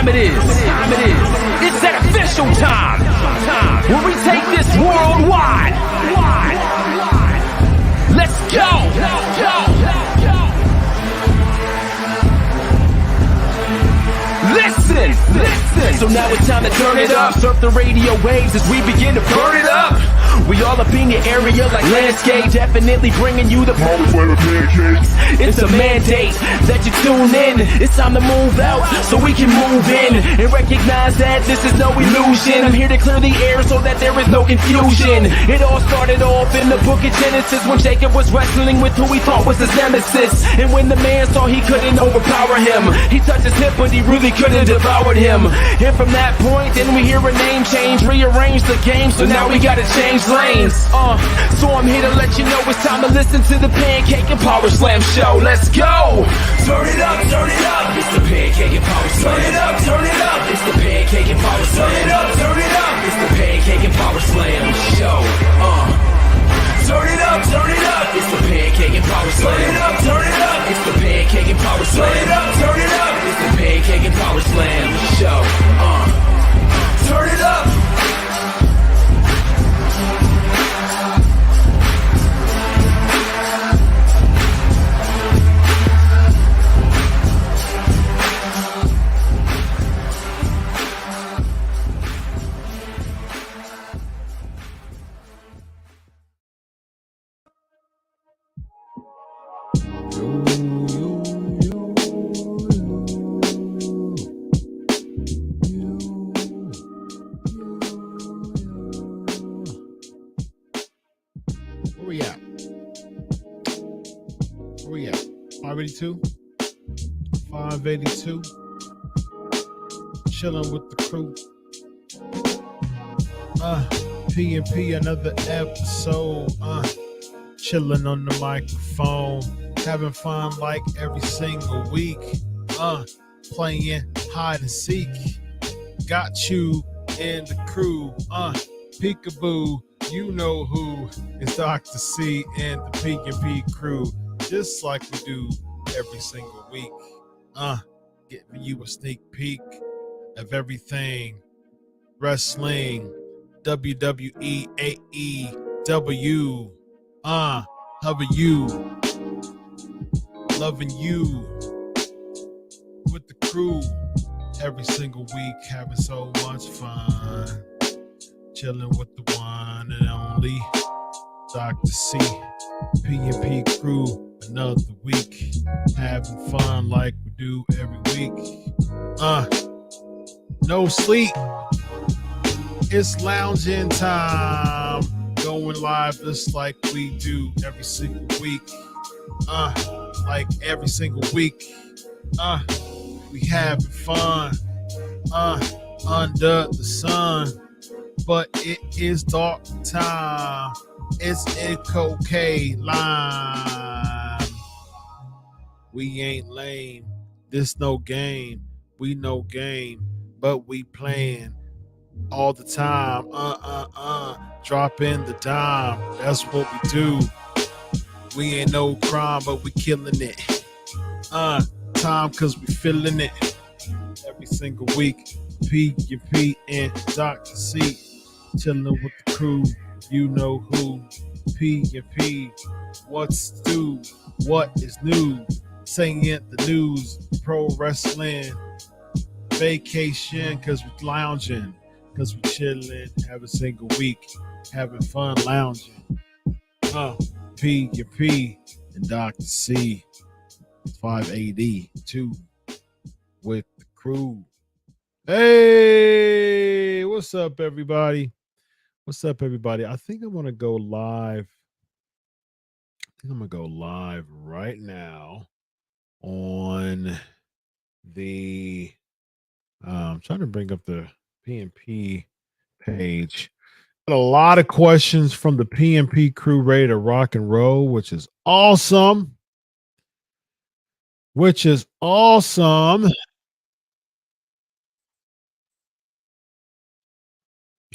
time it is. It's that official time. Where we take this worldwide. Let's go. Listen. So now it's time to turn it up. Surf the radio waves as we begin to burn it up. We all up in your area like landscape. Definitely bringing you the pancakes. It's a mandate that you tune in. It's time to move out so we can move in and recognize that this is no illusion. I'm here to clear the air so that there is no confusion. It all started off in the book of Genesis when Jacob was wrestling with who he thought was his nemesis. And when the man saw he couldn't overpower him, he touched his hip but he really couldn't devour him. And from that point then we hear a name change, rearrange the game, so now we gotta change lanes. So I'm here to let you know it's time to listen to the Pancake and Powerslam Show. Let's go! Turn it up, it's the Pancake and Powerslam. Turn it up, it's the Pancake and Powerslam. Turn it up, it's the Pancake and Powerslam Show. Turn it up, it's the Pancake and Powerslam. Turn it up, it's the Pancake and Powerslam. Turn it up, it's the Pancake and Powerslam Show. Turn it up. Where we at? 582? 582. Chilling with the crew. P&P, another episode. Chilling on the microphone. Having fun like every single week. Playing hide and seek. Got you in the crew. Peekaboo, you know who. It's Dr. C and the P&P crew. Just like we do every single week. Giving you a sneak peek of everything. Wrestling, WWE, AEW. How are you? Loving you with the crew every single week, having so much fun. Chilling with the one and only Dr. C, P&P crew, another week, having fun like we do every week. No sleep. It's lounging time. Going live just like we do every single week. Like every single week. We having fun. Under the sun. But it is dark time. It's in cocaine line. We ain't lame. This no game. We no game. But we playing all the time. Drop in the dime. That's what we do. We ain't no crime, but we killing it. Time cause we feeling it. Every single week. P&P and Dr. C. Chilling with the crew. You know who. P&P. What's new? What is new? Saying it the news. Pro wrestling. Vacation cause we lounging. Cause we chilling every single week. Having fun lounging. P&P and Dr. C. 582 with the crew. Hey, what's up, everybody? What's up, everybody? I think I'm gonna go live. Right now on the. I'm trying to bring up the P&P page. Got a lot of questions from the P&P crew ready to rock and roll, which is awesome.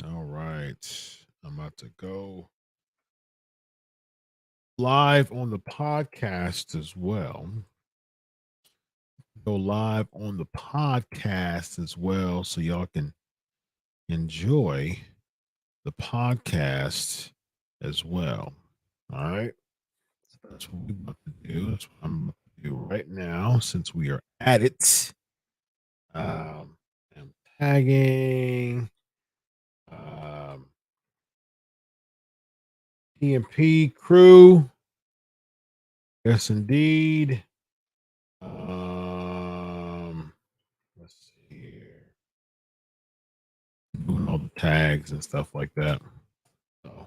All right. I'm about to go live on the podcast as well. go live on the podcast as well, so y'all can enjoy the podcast as well. All right. So that's what we're about to do. That's what I'm about to do right now since we are at it. I'm tagging TMP crew. Yes, indeed. Let's see here. Doing all the tags and stuff like that. So,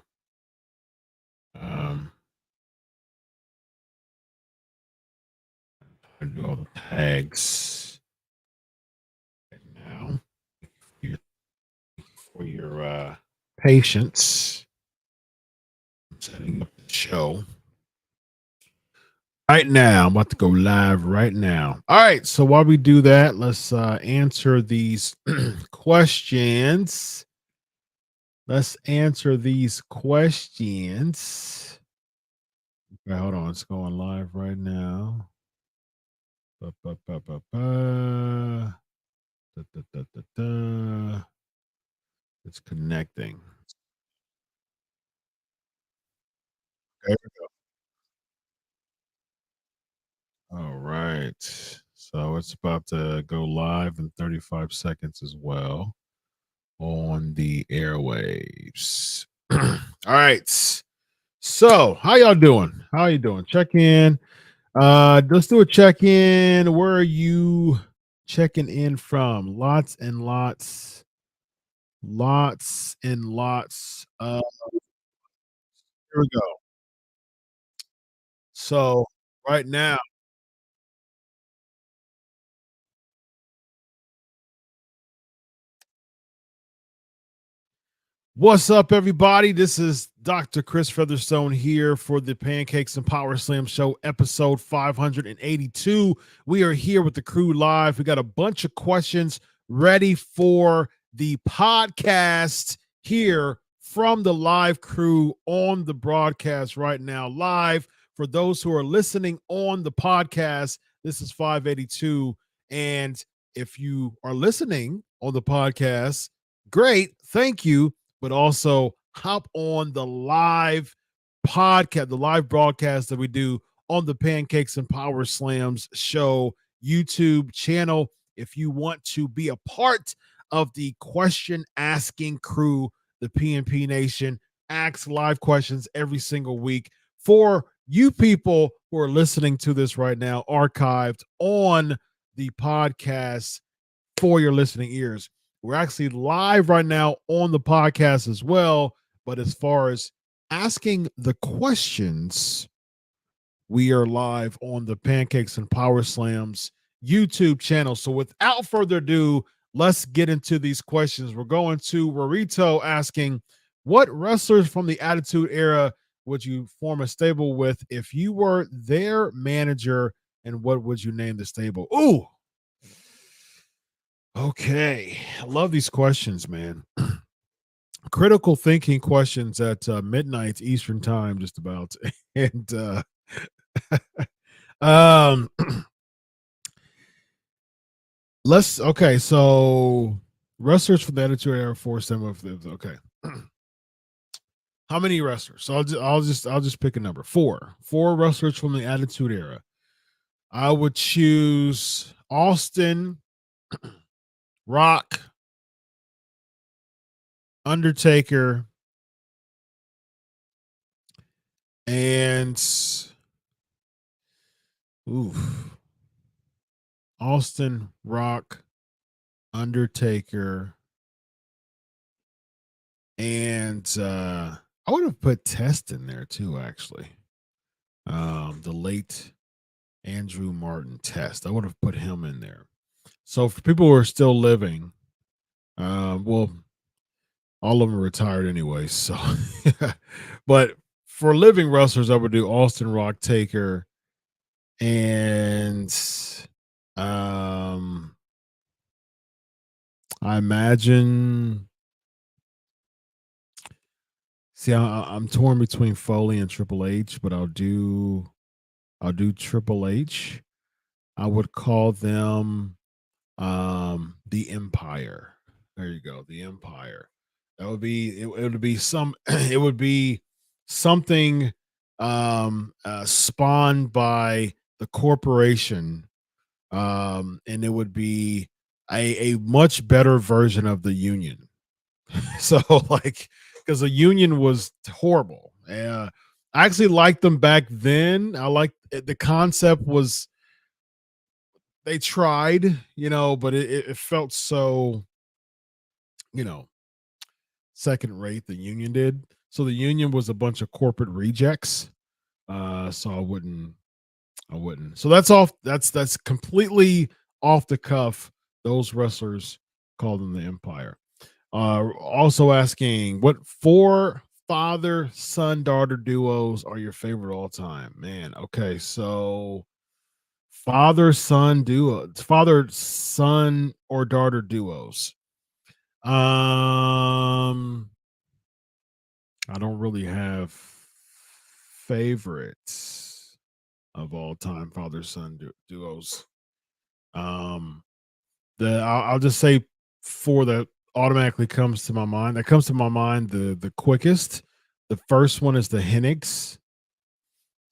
I do all the tags right now for your patience. I'm setting up the show right now. I'm about to go live right now. All right. So while we do that, let's answer these questions. Let's answer these questions. Okay, hold on. It's going live right now. It's connecting. There we go. All right. So it's about to go live in 35 seconds as well on the airwaves. All right. So how y'all doing? How you doing? Check in. Let's do a check in. Where are you checking in from? Lots and lots and lots. Here we go. So right now, what's up, everybody? This is Dr. Chris Featherstone here for the Pancakes and Powerslams Show, episode 582. We are here with the crew live. We got a bunch of questions ready for the podcast here from the live crew on the broadcast right now, live. For those who are listening on the podcast, this is 582. And if you are listening on the podcast, great. Thank you. But also hop on the live podcast, the live broadcast that we do on the Pancakes and Powerslams Show YouTube channel. If you want to be a part of the question asking crew, the PNP Nation asks live questions every single week for you people who are listening to this right now, archived on the podcast for your listening ears. We're actually live right now on the podcast as well. But as far as asking the questions, we are live on the Pancakes and Powerslams YouTube channel. So without further ado, let's get into these questions. We're going to Rorito asking, what wrestlers from the Attitude Era would you form a stable with if you were their manager, and what would you name the stable? Ooh, okay. I love these questions, man. Critical thinking questions at midnight Eastern time, just about. And um okay, so wrestlers from the Attitude Era, 7 of them. Okay. How many wrestlers? So I'll just pick a number. Four wrestlers from the Attitude Era. I would choose Austin, Rock, Undertaker, and Austin, Rock, Undertaker, and I would have put Test in there too, actually. The late Andrew Martin Test. I would have put him in there. So for people who are still living, well, all of them are retired anyway. So, but for living wrestlers, I would do Austin, Rock, Taker, and I imagine. See, I'm torn between Foley and Triple H, but I'll do Triple H. I would call them the Empire. There you go, the Empire. That would be it would be some it would be something spawned by the corporation, and it would be a much better version of the Union. So like, because the Union was horrible. I actually liked them back then. I liked the concept was they tried, but it felt so, you know, second rate. The Union did. So the Union was a bunch of corporate rejects. So I wouldn't. So that's off. That's completely off the cuff. Those wrestlers called them the Empire. Also asking, what four father son daughter duos are your favorite all time? Man, okay, so father son or daughter duos. I don't really have favorites of all time father son duos. Um, I'll just say four that automatically comes to my mind. That comes to my mind the quickest. The first one is the Hennigs,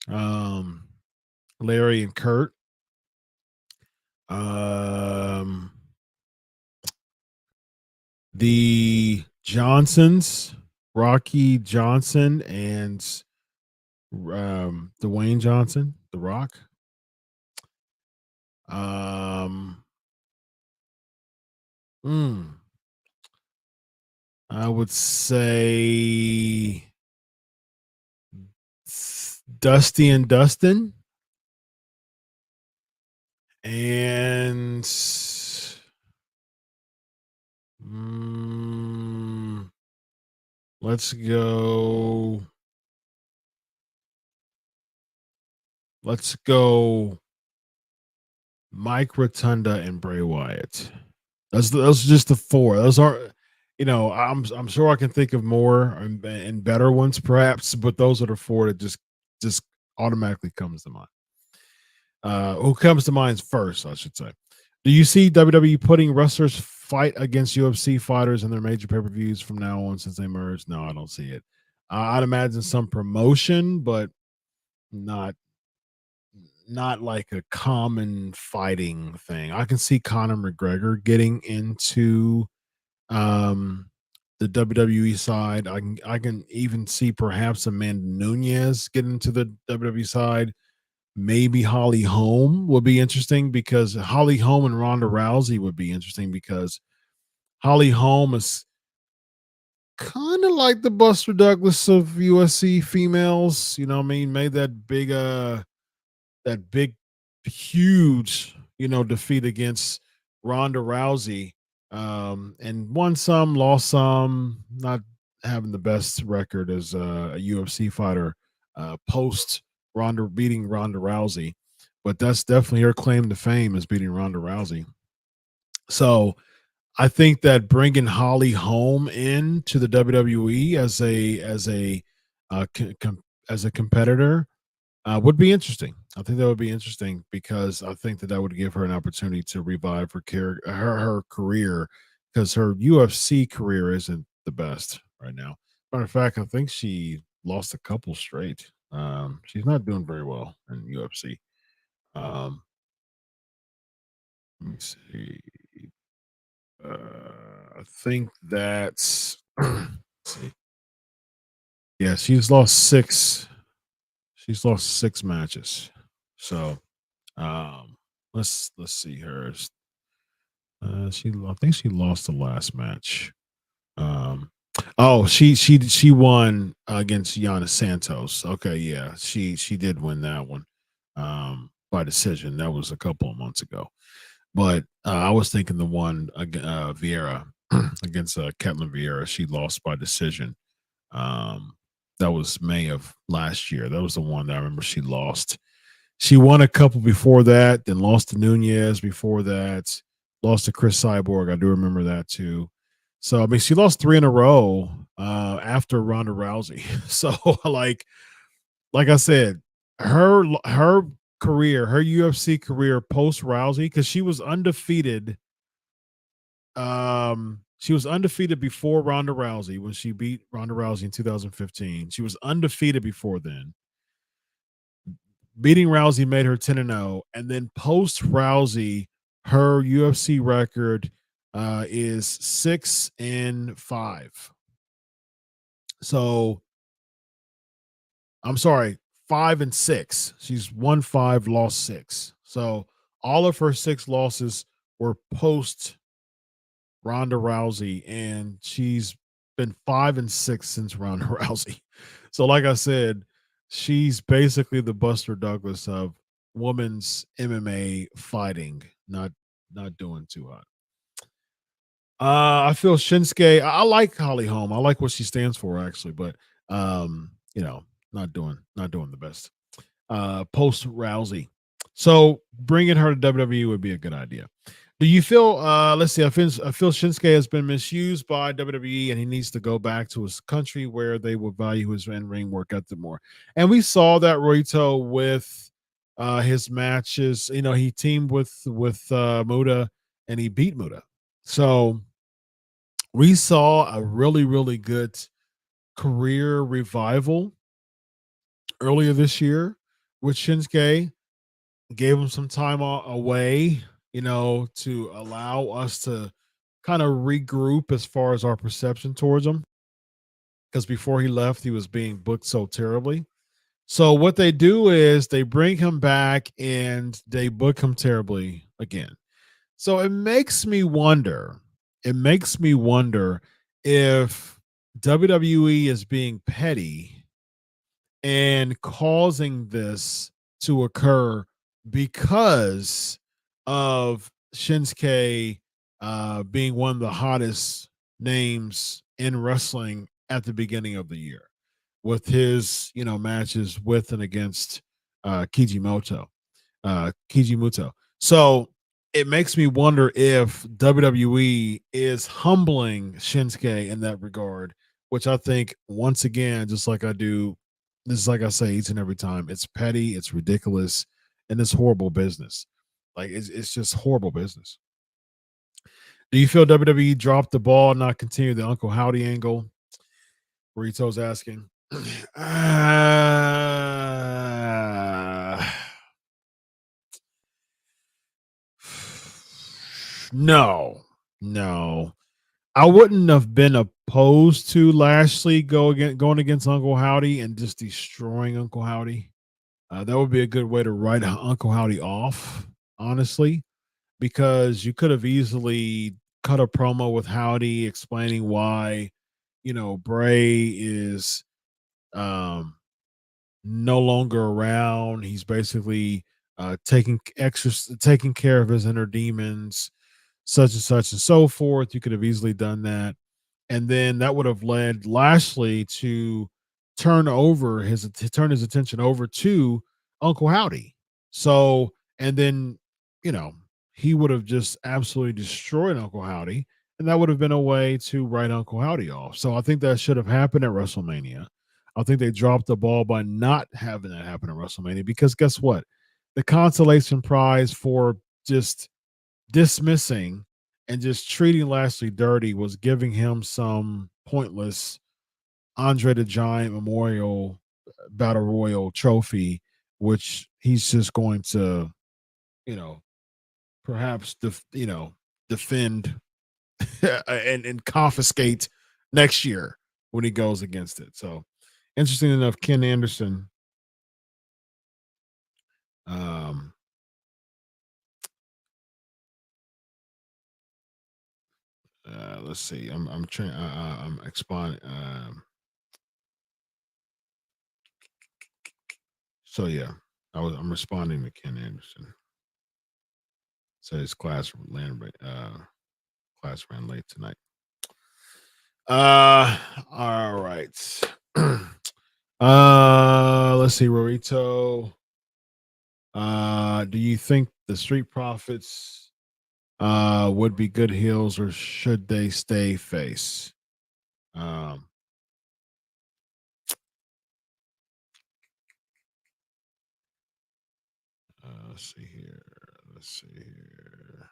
um, Larry and Kurt. Um, the Johnsons, Rocky Johnson and Dwayne Johnson, The Rock. I would say Dusty and Dustin. And let's go. Mike Rotunda and Bray Wyatt. Those are just the four. Those are, I'm sure I can think of more and better ones perhaps, but those are the four that just automatically comes to mind. Who comes to mind first, I should say. Do you see WWE putting wrestlers fight against UFC fighters in their major pay-per-views from now on since they merged? No, I don't see it. I'd imagine some promotion, but not like a common fighting thing. I can see Conor McGregor getting into the WWE side. I can even see perhaps Amanda Nunes getting into the WWE side. Maybe Holly Holm would be interesting because Holly Holm and Ronda Rousey would be interesting because Holly Holm is kind of like the Buster Douglas of USC females. You know what I mean? Made that big, huge, defeat against Ronda Rousey, and won some, lost some, not having the best record as a UFC fighter post beating Ronda Rousey, but that's definitely her claim to fame is beating Ronda Rousey. So I think that bringing Holly Holm in to the WWE as a competitor would be interesting. I think that would be interesting because I think that would give her an opportunity to revive her career because her UFC career isn't the best right now. Matter of fact, I think she lost a couple straight. She's not doing very well in UFC. Let me see. I think that's see. Yeah, she's lost six matches. So let's see hers. I think she lost the last match. She won against Yana Santos. Okay, yeah, she did win that one by decision. That was a couple of months ago. But I was thinking the one Vieira against Ketlin Vieira, she lost by decision. That was May of last year. That was the one that I remember she lost. She won a couple before that, then lost to Nunez before that, lost to Chris Cyborg. I do remember that too. So, I mean, she lost 3 in a row after Ronda Rousey. So, like I said, her career, her UFC career post Rousey, because she was undefeated. She was undefeated before Ronda Rousey when she beat Ronda Rousey in 2015. She was undefeated before then. Beating Rousey made her 10-0, and then post Rousey, her UFC record is 6-5. So I'm sorry, 5-6. She's won 5, lost 6. So all of her 6 losses were post Ronda Rousey, and she's been 5-6 since Ronda Rousey. So, like I said, she's basically the Buster Douglas of women's MMA fighting. Not doing too hot. I feel Shinsuke. I like Holly Holm. I like what she stands for, actually, but not doing the best. Post Rousey. So bringing her to WWE would be a good idea. Do you feel? Let's see. I feel Shinsuke has been misused by WWE, and he needs to go back to his country where they will value his in-ring work ethic more. And we saw that Rito with his matches. He teamed with Muda, and he beat Muda. So we saw a really, really good career revival earlier this year with Shinsuke. Gave him some time away, to allow us to kind of regroup as far as our perception towards him. Because before he left, he was being booked so terribly. So what they do is they bring him back and they book him terribly again. So it makes me wonder. It makes me wonder if WWE is being petty and causing this to occur because of Shinsuke being one of the hottest names in wrestling at the beginning of the year with his, matches with and against Kijimoto. So it makes me wonder if WWE is humbling Shinsuke in that regard, which I think, once again, just like I do, this is like I say each and every time, it's petty, it's ridiculous, and it's horrible business. Like it's just horrible business. Do you feel WWE dropped the ball, not continue the Uncle Howdy angle? Burrito's asking. No. I wouldn't have been opposed to Lashley going against Uncle Howdy and just destroying Uncle Howdy. That would be a good way to write Uncle Howdy off, honestly, because you could have easily cut a promo with Howdy explaining why, Bray is no longer around. He's basically taking care of his inner demons, such and such and so forth. You could have easily done that. And then that would have led Lashley to turn his attention over to Uncle Howdy. So, and then, he would have just absolutely destroyed Uncle Howdy. And that would have been a way to write Uncle Howdy off. So I think that should have happened at WrestleMania. I think they dropped the ball by not having that happen at WrestleMania, because guess what? The consolation prize for just dismissing and just treating Lashley dirty was giving him some pointless Andre the Giant Memorial Battle Royal trophy, which he's just going to, perhaps defend and confiscate next year when he goes against it. So, interesting enough, Ken Anderson. Let's see. I'm trying. I'm expanding. So yeah, I'm responding to Ken Anderson. So his class ran late tonight. All right. Let's see, Rorito. Do you think the Street Profits would be good heels, or should they stay face? Let's see here. Let's see here.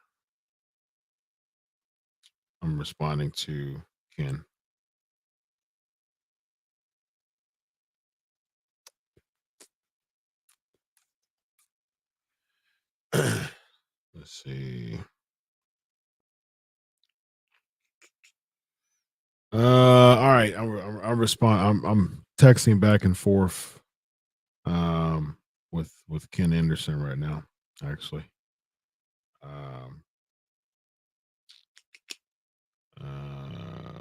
I'm responding to Ken. Let's see. All right. I'm respond. I'm texting back and forth. With Ken Anderson right now. Actually.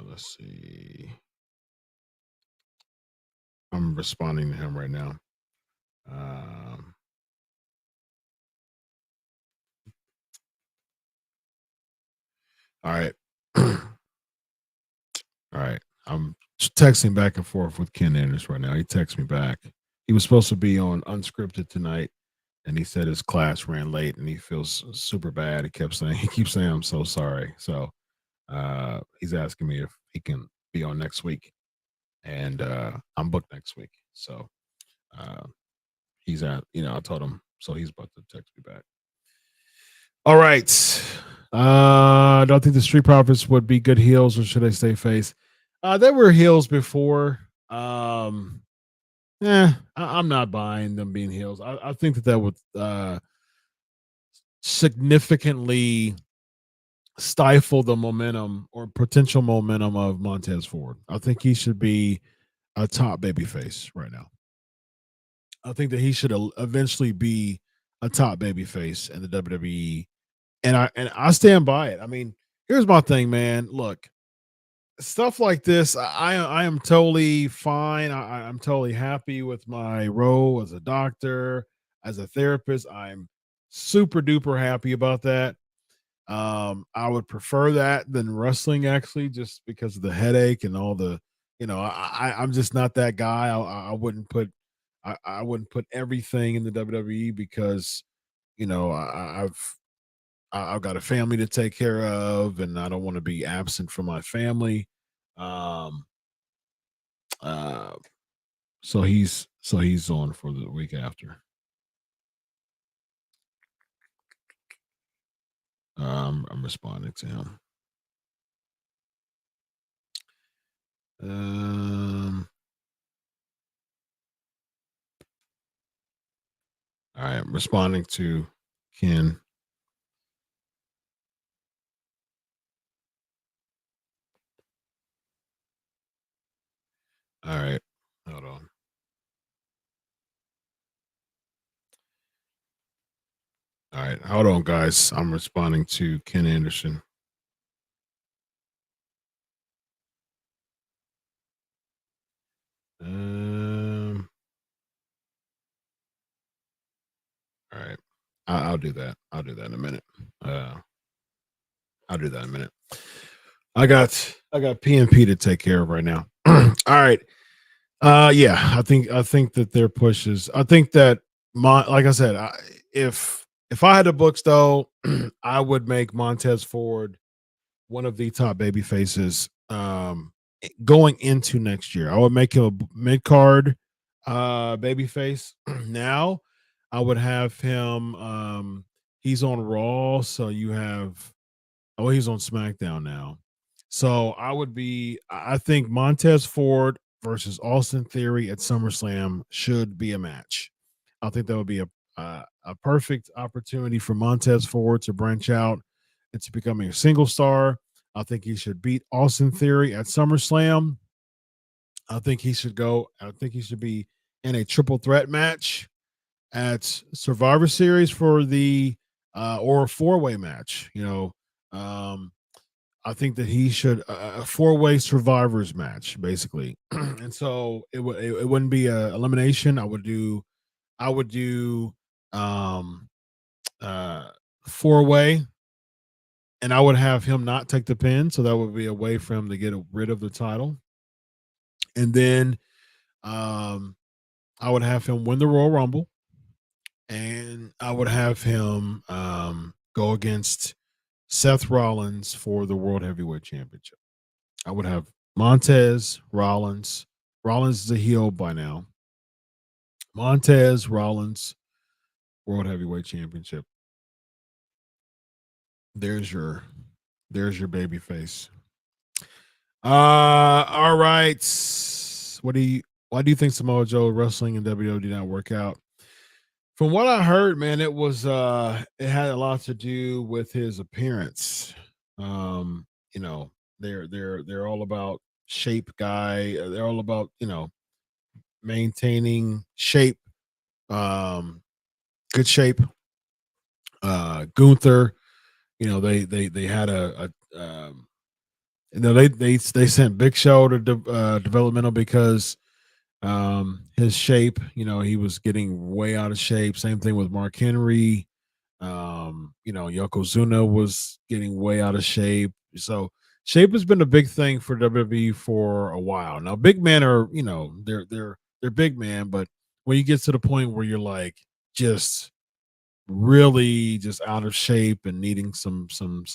Let's see. I'm responding to him right now. All right. All right. I'm texting back and forth with Ken Anderson right now. He texts me back. He was supposed to be on Unscripted tonight, and he said his class ran late, and he feels super bad. He keeps saying, "I'm so sorry." So he's asking me if he can be on next week, and I'm booked next week. So he's at, I told him, so he's about to text me back. All right. I don't think the Street Profits would be good heels, or should I say face? They were heels before. I'm not buying them being heels. I think that would significantly stifle the momentum or potential momentum of Montez Ford. I think he should be a top babyface right now. I think that he should eventually be a top babyface in the WWE, and I stand by it. I mean, here's my thing, man. Look, stuff like this, I am totally fine. I'm totally happy with my role as a doctor, as a therapist. I'm super duper happy about that. I would prefer that than wrestling, actually, just because of the headache and all the, I'm just not that guy. I wouldn't put, I wouldn't put everything in the WWE because, I've got a family to take care of, and I don't want to be absent from my family. Um, uh, so he's on for the week after. I'm responding to him. All right, I'm responding to Ken. All right, hold on. All right, hold on, guys. I'm responding to Ken Anderson. All right, I'll do that. I'll do that in a minute. I'll do that in a minute. I got PNP to take care of right now. All right. Yeah, I think that their pushes. I think that like I said, if I had the books though, I would make Montez Ford one of the top baby faces going into next year. I would make him a mid card baby face. Now I would have him he's on Raw, so you have he's on SmackDown now. So I think Montez Ford versus Austin Theory at SummerSlam should be a match. I think that would be a perfect opportunity for Montez Ford to branch out into becoming a single star. I think he should beat Austin Theory at SummerSlam. I think he should be in a triple threat match at Survivor Series for the or a four-way match. I think that he should a four-way survivors match basically, and so it wouldn't be a elimination. I would do four-way, and I would have him not take the pin, so that would be a way for him to get rid of the title, and then I would have him win the Royal Rumble, and I would have him go against Seth Rollins for the World Heavyweight Championship. I would have Montez, Rollins. Rollins is a heel by now. Montez, Rollins World Heavyweight Championship. There's your baby face. All right. Why do you think Samoa Joe wrestling in WWE did not work out? From what I heard, man, it was it had a lot to do with his appearance. Um, you know, they're all about shape guy. They're all about, maintaining shape, good shape. Gunther, they had they sent Big Show to developmental because his shape, he was getting way out of shape. Same thing with Mark Henry. Yokozuna was getting way out of shape. So shape has been a big thing for WWE for a while. Now, big men are, they're big man, but when you get to the point where you're like just really just out of shape and needing some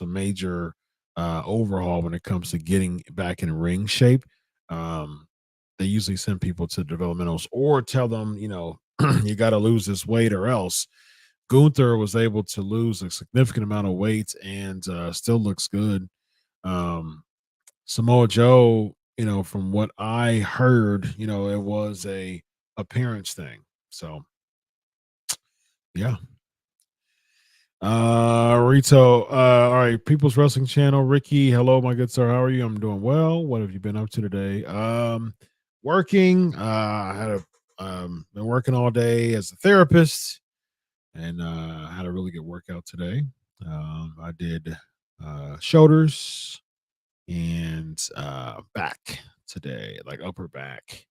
major overhaul when it comes to getting back in ring shape, they usually send people to developmentals or tell them, you got to lose this weight or else. Gunther was able to lose a significant amount of weight and still looks good. Samoa Joe, from what I heard, it was a appearance thing. So, yeah. Rito, all right, People's Wrestling Channel, Ricky, hello, my good sir, how are you? I'm doing well. What have you been up to today? Working. I had been working all day as a therapist, and had a really good workout today. I did shoulders and back today, like upper back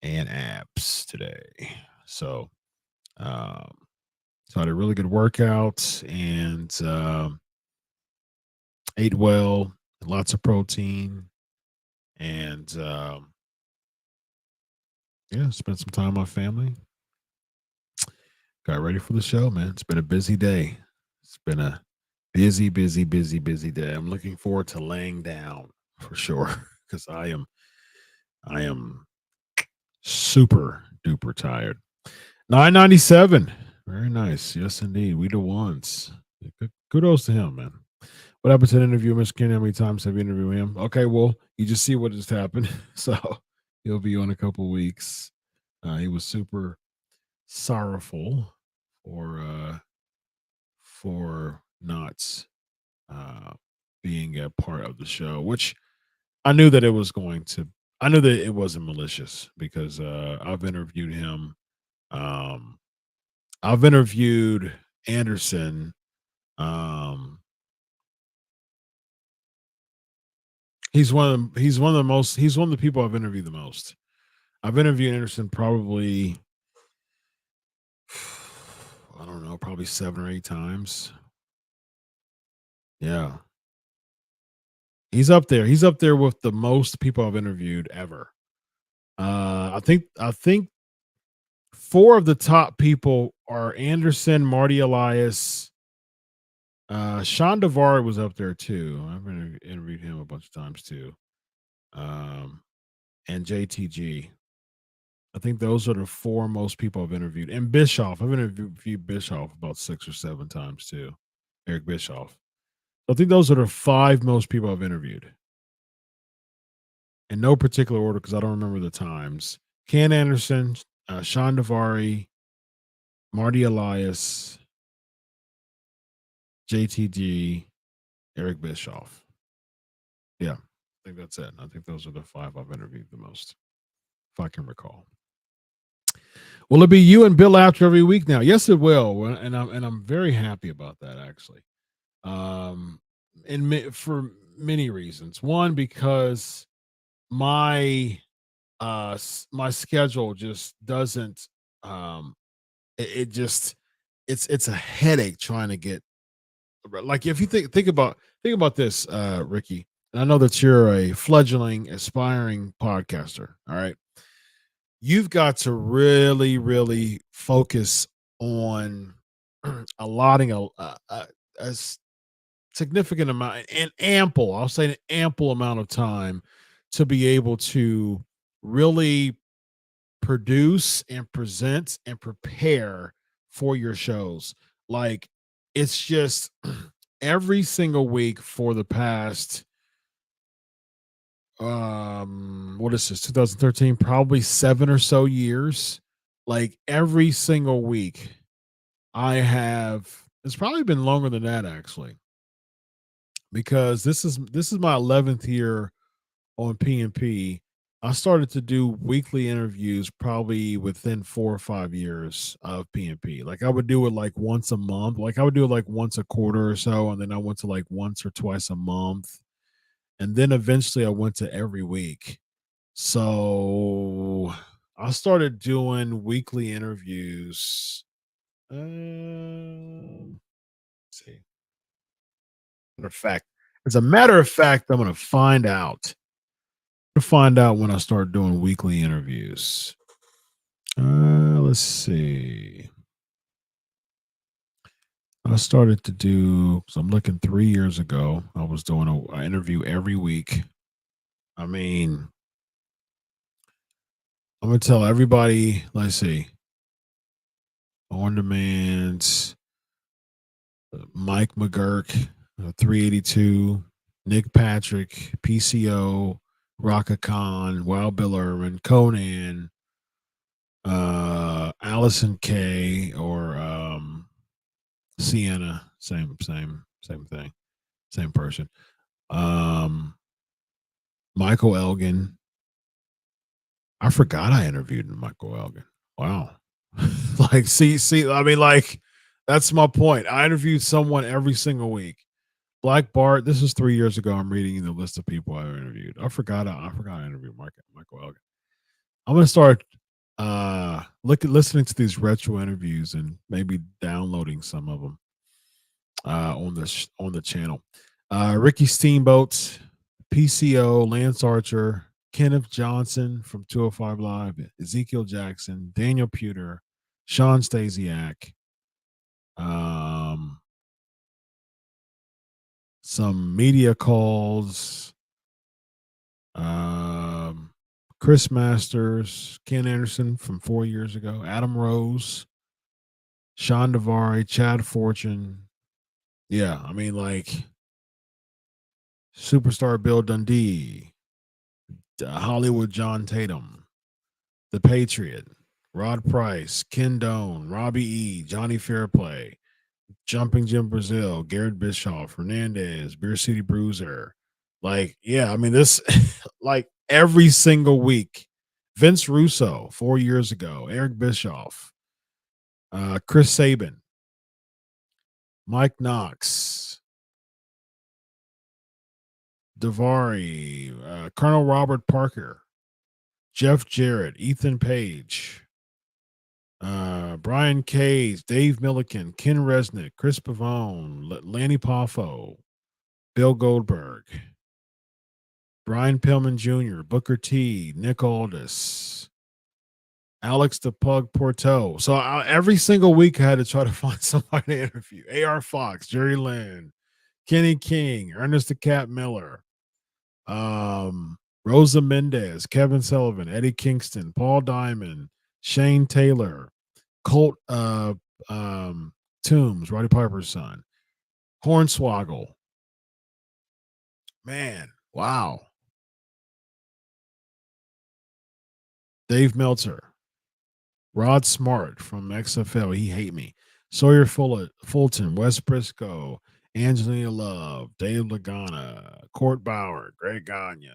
and abs today. So, so I had a really good workout and ate well, lots of protein, and yeah, spent some time with my family. Got ready for the show, man. It's been a busy day. It's been a busy day. I'm looking forward to laying down for sure because I am super duper tired. 997. Very nice. Yes, indeed. We the ones. Kudos to him, man. What happened to the interview, Mr. Kenny? How many times have you interviewed him? Okay, well, you just see what just happened. So he'll be on a couple weeks. He was super sorrowful for not being a part of the show, which I knew that it was going to. I knew that it wasn't malicious because I've interviewed him. I've interviewed Anderson. He's one of the people I've interviewed the most. I've interviewed Anderson probably, I don't know, probably 7 or 8 times. Yeah. He's up there. He's up there with the most people I've interviewed ever. I think 4 of the top people are Anderson, Marty Elias, Sean Devari was up there too. I've interviewed him a bunch of times too. And JTG. I think those are the 4 most people I've interviewed. And Bischoff. I've interviewed Bischoff about 6 or 7 times too. Eric Bischoff. I think those are the 5 most people I've interviewed. In no particular order because I don't remember the times. Ken Anderson, Sean Devari, Marty Elias, JTG, Eric Bischoff. Yeah, I think that's it. I think those are the 5 I've interviewed the most, if I can recall. Will it be you and Bill after every week now? Yes, it will, and I'm very happy about that actually. And for many reasons. One, because my schedule just doesn't it's a headache trying to get, like, if you think about this, Ricky, and I know that you're a fledgling aspiring podcaster, all right, you've got to really focus on allotting a significant amount and ample, I'll say an ample amount of time to be able to really produce and present and prepare for your shows. Like, it's just every single week for the past what is this, 2013, probably 7 or so years. Like, every single week I have, it's probably been longer than that actually, because this is my 11th year on PNP. I started to do weekly interviews probably within 4 or 5 years of PNP. Like, I would do it like once a month. Like, I would do it like once a quarter or so, and then I went to like once or twice a month, and then eventually I went to every week. So I started doing weekly interviews. Let's see. Matter of fact, as a matter of fact, I'm going to find out. Find out when I start doing weekly interviews. Let's see. I started to do, so I'm looking 3 years ago. I was doing an interview every week. I mean, I'm going to tell everybody, let's see, On Demand, Mike McGurk, 382, Nick Patrick, PCO, Raka Khan, Wild Bill Irwin, Conan, Allison K, or Sienna, same thing, same person. Michael Elgin. I forgot I interviewed Michael Elgin. Wow. Like, see, I mean, like, that's my point. I interviewed someone every single week. Black Bart, this was 3 years ago. I'm reading the list of people I interviewed. I forgot I interviewed Michael Elgin. I'm gonna start listening to these retro interviews and maybe downloading some of them on the channel. Ricky Steamboat, PCO, Lance Archer, Kenneth Johnson from 205 Live, Ezekiel Jackson, Daniel Pewter, Sean Stasiak, some media calls, Chris Masters, Ken Anderson from 4 years ago, Adam Rose, Sean Davari, Chad Fortune. Yeah, I mean, like, Superstar Bill Dundee, Hollywood John Tatum, The Patriot, Rod Price, Ken Doan, Robbie E, Johnny Fairplay, Jumping Jim Brazil, Garrett Bischoff, Hernandez, Beer City Bruiser. Like, yeah, I mean, this, like, every single week. Vince Russo 4 years ago, Eric Bischoff, Chris Sabin, Mike Knox, Davari, Colonel Robert Parker, Jeff Jarrett, Ethan Page, Brian Cage, Dave Milliken, Ken Resnick, Chris Pavone, Lanny Poffo, Bill Goldberg, Brian Pillman Jr., Booker T, Nick Aldis, Alex the Pug Porto. So every single week I had to try to find somebody to interview. A.R. Fox, Jerry Lynn, Kenny King, Ernest the Cat Miller, Rosa Mendez, Kevin Sullivan, Eddie Kingston, Paul Diamond, Shane Taylor, Colt Toombs, Roddy Piper's son, Hornswoggle. Man, wow. Dave Meltzer, Rod Smart from XFL, he hate me. Sawyer Fulton, Wes Briscoe, Angelina Love, Dave Lagana, Court Bauer, Greg Gagne,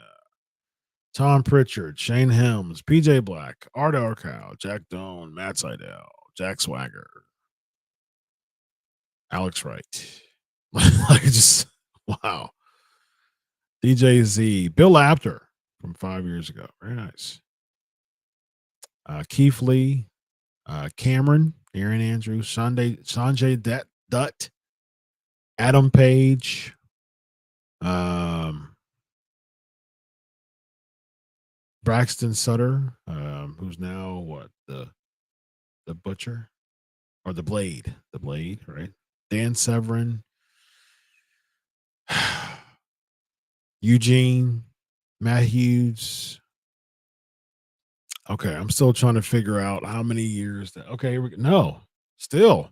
Tom Pritchard, Shane Helms, PJ Black, Art Arcow, Jack Doan, Matt Seidel, Jack Swagger, Alex Wright. Like, just wow. DJ Z, Bill Apter from 5 years ago. Very nice. Keith Lee, Cameron, Aaron Andrews, Sanjay Dutt, Adam Page, Braxton Sutter, who's now what, the Butcher or the Blade, right? Dan Severin, Eugene, Matt Hughes. Okay, I'm still trying to figure out how many years that. Okay, no, Still,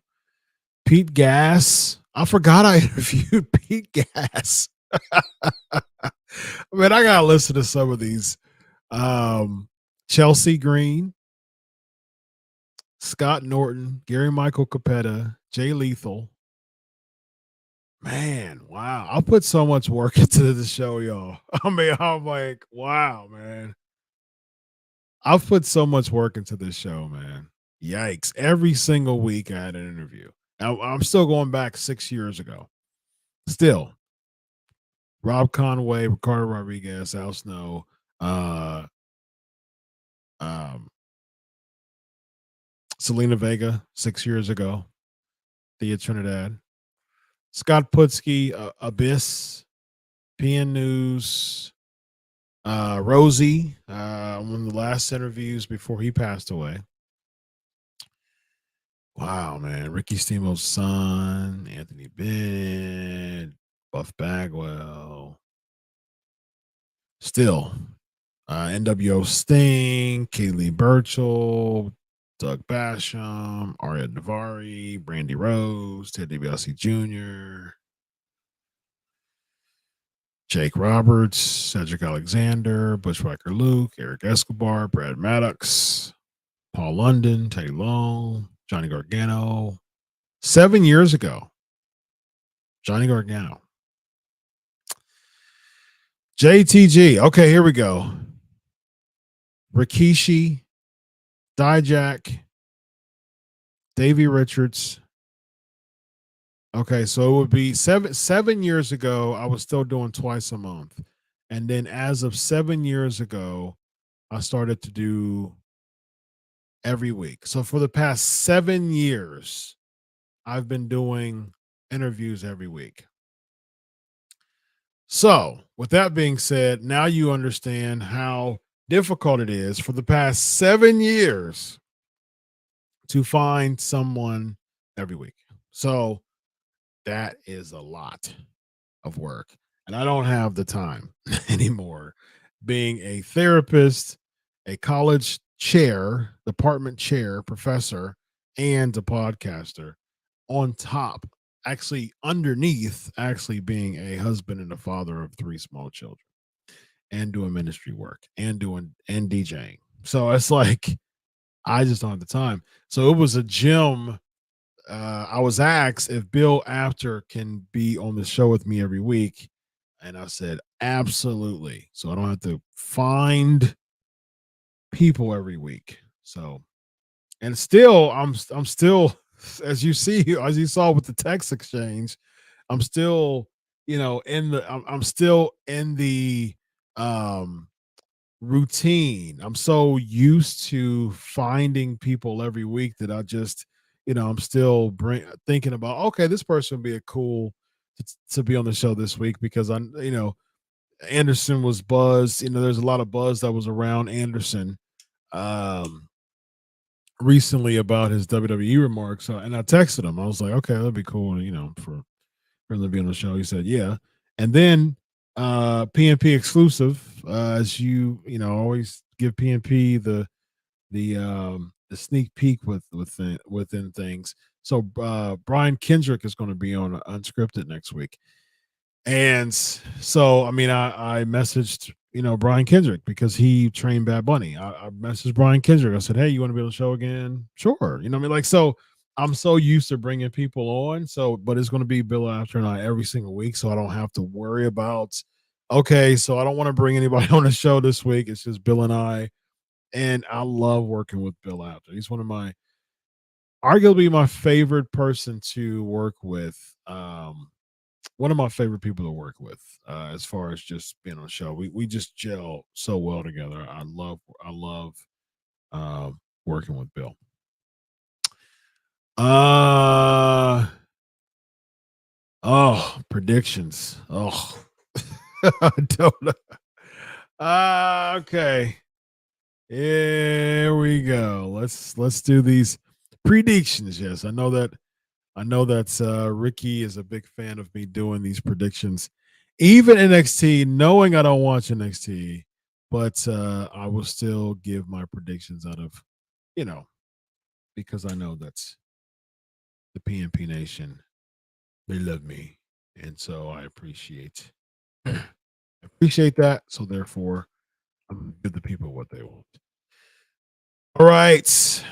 Pete Gas. I forgot I interviewed Pete Gas. Man, I gotta listen to some of these. Chelsea Green, Scott Norton, Gary Michael Capetta, Jay Lethal. Man, wow. I put so much work into the show, y'all. I mean, I'm like, wow, man. I've put so much work into this show, man. Yikes. Every single week I had an interview. I'm still going back 6 years ago. Still. Rob Conway, Ricardo Rodriguez, Al Snow, Selena Vega 6 years ago, Thea Trinidad, Scott Putski, Abyss, PN News, Rosie, one of the last interviews before he passed away. Wow, man. Ricky Steamboat's son, Anthony Bennett, Buff Bagwell. Still, NWO Sting, Kaylee Burchell, Doug Basham, Arya Navari, Brandy Rose, Ted DiBiase Jr., Jake Roberts, Cedric Alexander, Bushwhacker Luke, Eric Escobar, Brad Maddox, Paul London, Teddy Long, Johnny Gargano. 7 years ago, Johnny Gargano. JTG. Okay, here we go. Rikishi, Dijak, Davey Richards. Okay, so it would be 7 years ago, I was still doing twice a month. And then as of 7 years ago, I started to do every week. So for the past 7 years, I've been doing interviews every week. So with that being said, now you understand how difficult it is for the past 7 years to find someone every week. So that is a lot of work. And I don't have the time anymore. Being a therapist, a college chair, department chair, professor, and a podcaster, on top, actually underneath, actually being a husband and a father of 3 small children, and doing ministry work and DJing. So it's like I just don't have the time. So it was a gym. I was asked if Bill Apter can be on the show with me every week, and I said absolutely. So I don't have to find people every week. So, and still, I'm still, as you saw with the text exchange, I'm still, I'm still in the routine. I'm so used to finding people every week that I just, I'm still thinking about, okay, this person would be a cool to be on the show this week because Anderson was buzzed. There's a lot of buzz that was around Anderson recently about his WWE remarks. And I texted him. I was like, okay, that'd be cool, for him to be on the show. He said, yeah. And then PNP exclusive, as always give PNP the sneak peek within things. So Brian Kendrick is going to be on Unscripted next week. And so, I mean, I messaged, Brian Kendrick because he trained Bad Bunny. I messaged Brian Kendrick. I said, hey, you want to be on the show again? Sure. You know what I mean? Like, so I'm so used to bringing people on. So, but it's going to be Bill Apter and I every single week. So I don't have to worry about, okay, so I don't want to bring anybody on the show this week. It's just Bill and I. And I love working with Bill Apter. He's arguably my favorite person to work with. One of my favorite people to work with, as far as just being on the show. We just gel so well together. I love working with Bill. Predictions. I don't know. Okay. Here we go. Let's do these predictions. Yes, I know that Ricky is a big fan of me doing these predictions. Even NXT, knowing I don't watch NXT, but I will still give my predictions out of, because I know that's the PNP Nation, they love me, and so I appreciate that. So therefore, I'm gonna give the people what they want. All right.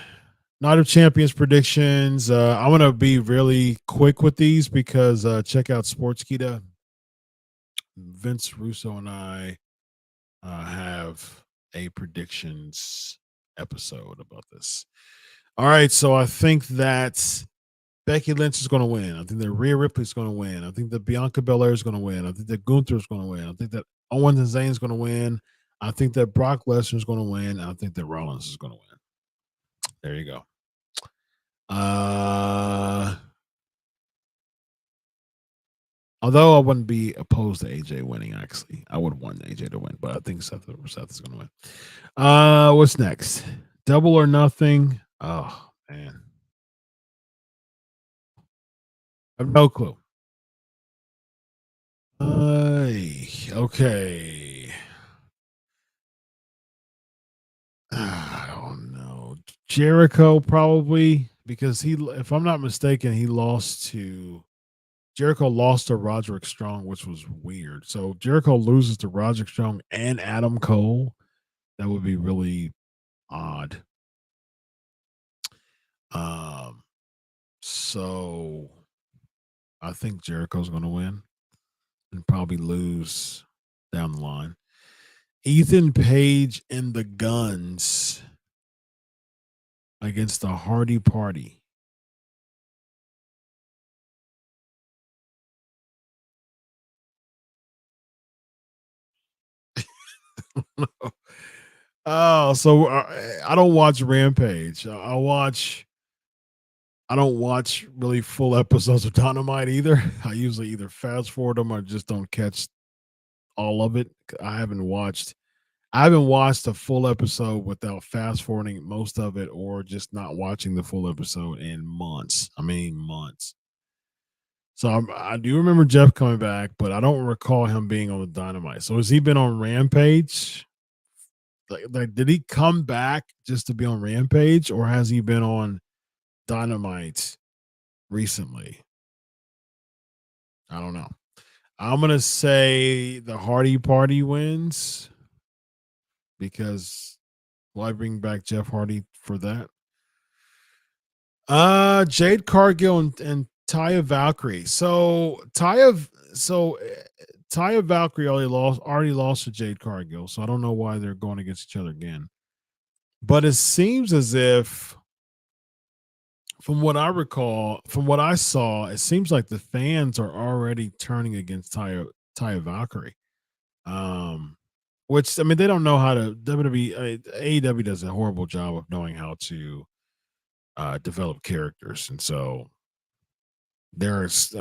Night of Champions predictions. I'm gonna be really quick with these because check out Sportskeeda. Vince Russo and I have a predictions episode about this. All right, so I think that Becky Lynch is going to win. I think that Rhea Ripley is going to win. I think that Bianca Belair is going to win. I think that Gunther is going to win. I think that Owens and Zayn is going to win. I think that Brock Lesnar is going to win. I think that Rollins is going to win. There you go. Although I wouldn't be opposed to AJ winning, actually. I would want AJ to win, but I think Seth is going to win. What's next? Double or Nothing. Oh, man. I have no clue. Okay. I don't know. Jericho probably because if I'm not mistaken, Jericho lost to Roderick Strong, which was weird. So Jericho loses to Roderick Strong and Adam Cole. That would be really odd. So I think Jericho's going to win and probably lose down the line. Ethan Page and the Guns against the Hardy Party. Oh, so I don't watch Rampage. I don't watch really full episodes of Dynamite either. I usually either fast forward them or just don't catch all of it. I haven't watched a full episode without fast forwarding most of it or just not watching the full episode in months. I mean, months. So I do remember Jeff coming back, but I don't recall him being on the Dynamite. So has he been on Rampage? Like, did he come back just to be on Rampage, or has he been on Dynamite recently? I don't know. I'm gonna say the Hardy Party wins because I bring back Jeff Hardy for that? Jade Cargill and Taya Valkyrie. So Taya Valkyrie already lost to Jade Cargill, so I don't know why they're going against each other again. But it seems as if, from what I recall, from what I saw, it seems like the fans are already turning against Taya Valkyrie. Which, I mean, they don't know how to. AEW does a horrible job of knowing how to develop characters, and so it's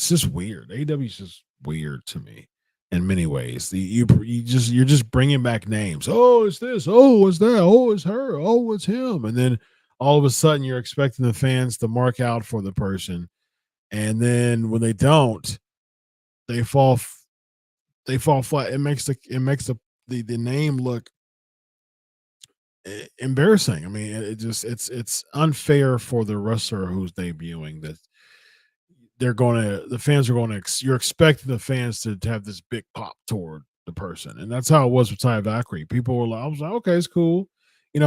just weird. AEW is just weird to me in many ways. You're just bringing back names. Oh, it's this. Oh, it's that. Oh, it's her. Oh, it's him. And then all of a sudden, you're expecting the fans to mark out for the person, and then when they don't, they fall flat. It makes the name look embarrassing. I mean, it's unfair for the wrestler who's debuting that you're expecting the fans to have this big pop toward the person. And that's how it was with Taya Valkyrie. People were like, I was like, okay, it's cool.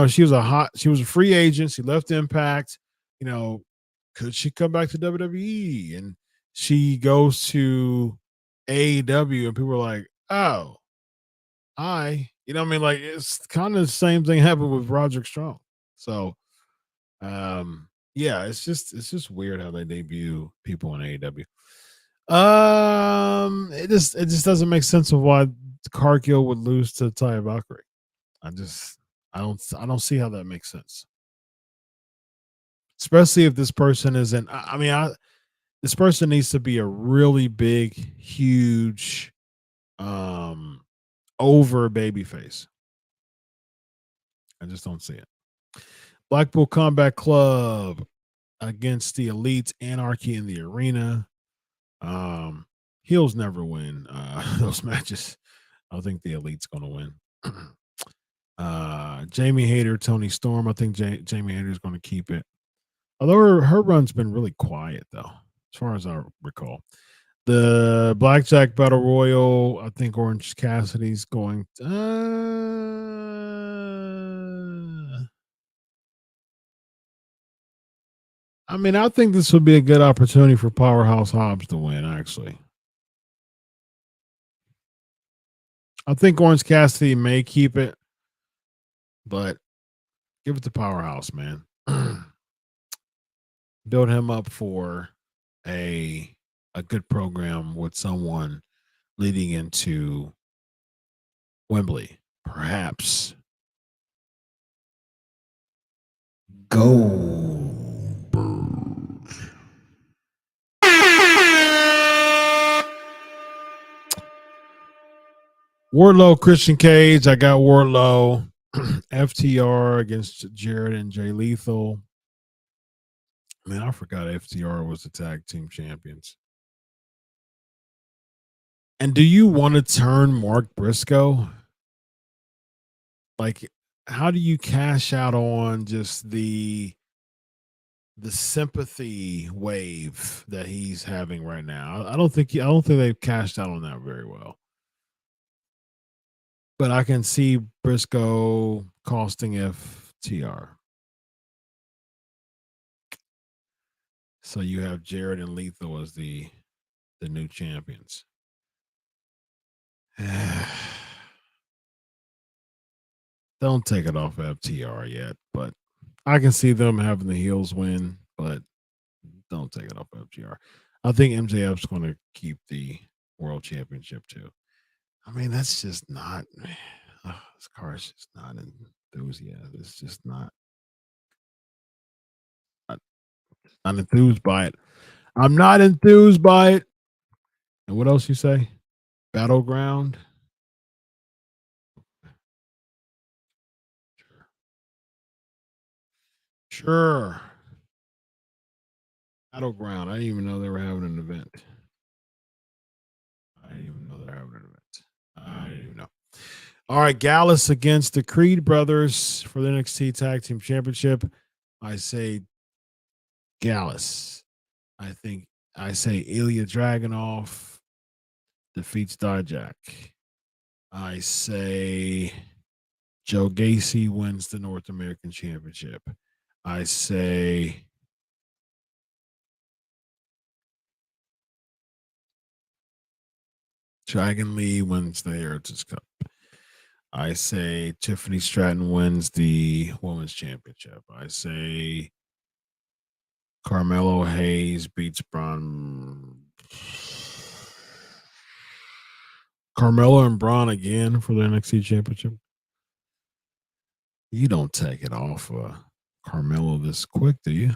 She was a free agent. She left Impact. Could she come back to WWE? And she goes to AEW and people were like, oh, hi. You know what I mean? Like, it's kind of the same thing happened with Roderick Strong. So, yeah, it's just weird how they debut people in AEW. It just doesn't make sense of why Cargill would lose to Taya Valkyrie. I don't see how that makes sense. Especially if this person isn't. This person needs to be a really big, huge, over babyface. I just don't see it. Blackpool Combat Club against the Elites, Anarchy in the Arena. Heels never win those matches. I think the Elite's going to win. Jamie Hayter, Tony Storm. I think Jamie Hayter is going to keep it. Although her run's been really quiet, though, as far as I recall. The Blackjack Battle Royal, I think Orange Cassidy's going. I mean, I think this would be a good opportunity for Powerhouse Hobbs to win, actually. I think Orange Cassidy may keep it, but give it to Powerhouse, man. Build him up for a good program with someone leading into Wembley, perhaps. Goldberg. Wardlow, Christian Cage. I got Wardlow. FTR against Jarrett and Jay Lethal. Man, I forgot FTR was the tag team champions. And do you want to turn Mark Briscoe? Like, how do you cash out on just the sympathy wave that he's having right now? I don't think they've cashed out on that very well. But I can see Briscoe costing FTR. So you have Jarrett and Lethal as the new champions. Don't take it off FTR yet, but I can see them having the heels win, but don't take it off FTR. I think MJF's going to keep the world championship too. I mean, that's just not. This car is just not enthusiastic. It's just not enthused by it. I'm not enthused by it. And what else you say? Battleground. Sure. Battleground. I didn't even know they were having an event. I didn't even know they were having an event. I didn't even know. All right, Gallus against the Creed brothers for the NXT Tag Team Championship. I say Gallus. I say Ilya Dragunov defeats Dijak. I say Joe Gacy wins the North American Championship. I say Dragon Lee wins the Heritage Cup. I say Tiffany Stratton wins the Women's Championship. I say Carmelo Hayes beats Braun. Carmelo and Braun again for the NXT Championship. You don't take it off Carmelo this quick, do you?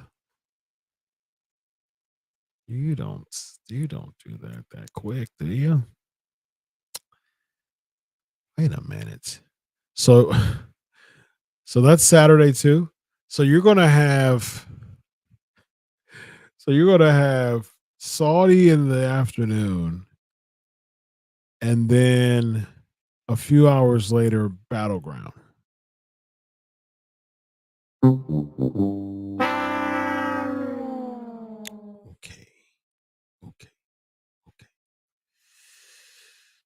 You don't do that quick, do you? Wait a minute. So that's Saturday too. So you're gonna have Saudi in the afternoon, and then a few hours later, Battleground. Okay.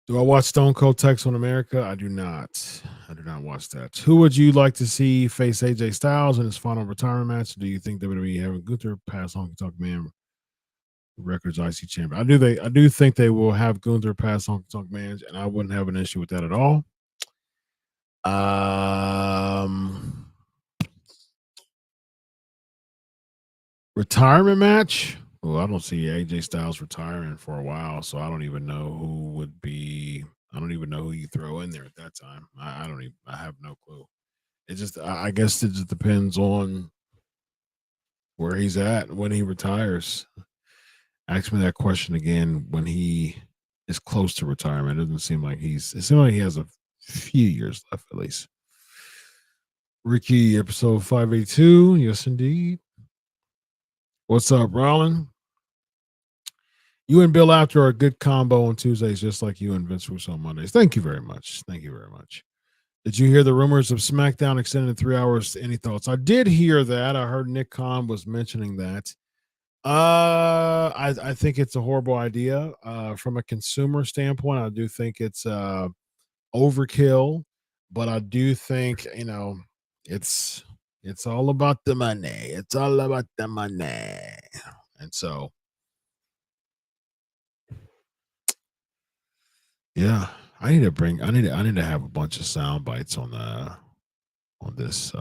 Do I watch Stone Cold Texas on America? I do not. I do not watch that. Who would you like to see face AJ Styles in his final retirement match? Do you think WWE having Gunther pass Honky Tonk Man Records IC champion? I do think they will have Gunther pass Honky Tonk Man, and I wouldn't have an issue with that at all. Retirement match? Well, I don't see AJ Styles retiring for a while, so I don't even know who would be. I don't even know who you throw in there at that time. I have no clue. It just, I guess it just depends on where he's at when he retires. Ask me that question again when he is close to retirement. It doesn't seem like it seems like he has a few years left at least. Ricky, episode 582. Yes, indeed. What's up, Rollin? You and Bill After are a good combo on Tuesdays, just like you and Vince Russo on Mondays. Thank you very much. Did you hear the rumors of SmackDown extended 3 hours? Any thoughts? I did hear that. I heard Nick Khan was mentioning that. I think it's a horrible idea. From a consumer standpoint, I do think it's overkill, but I do think it's it's all about the money. It's all about the money, and so yeah, I need to have a bunch of sound bites on this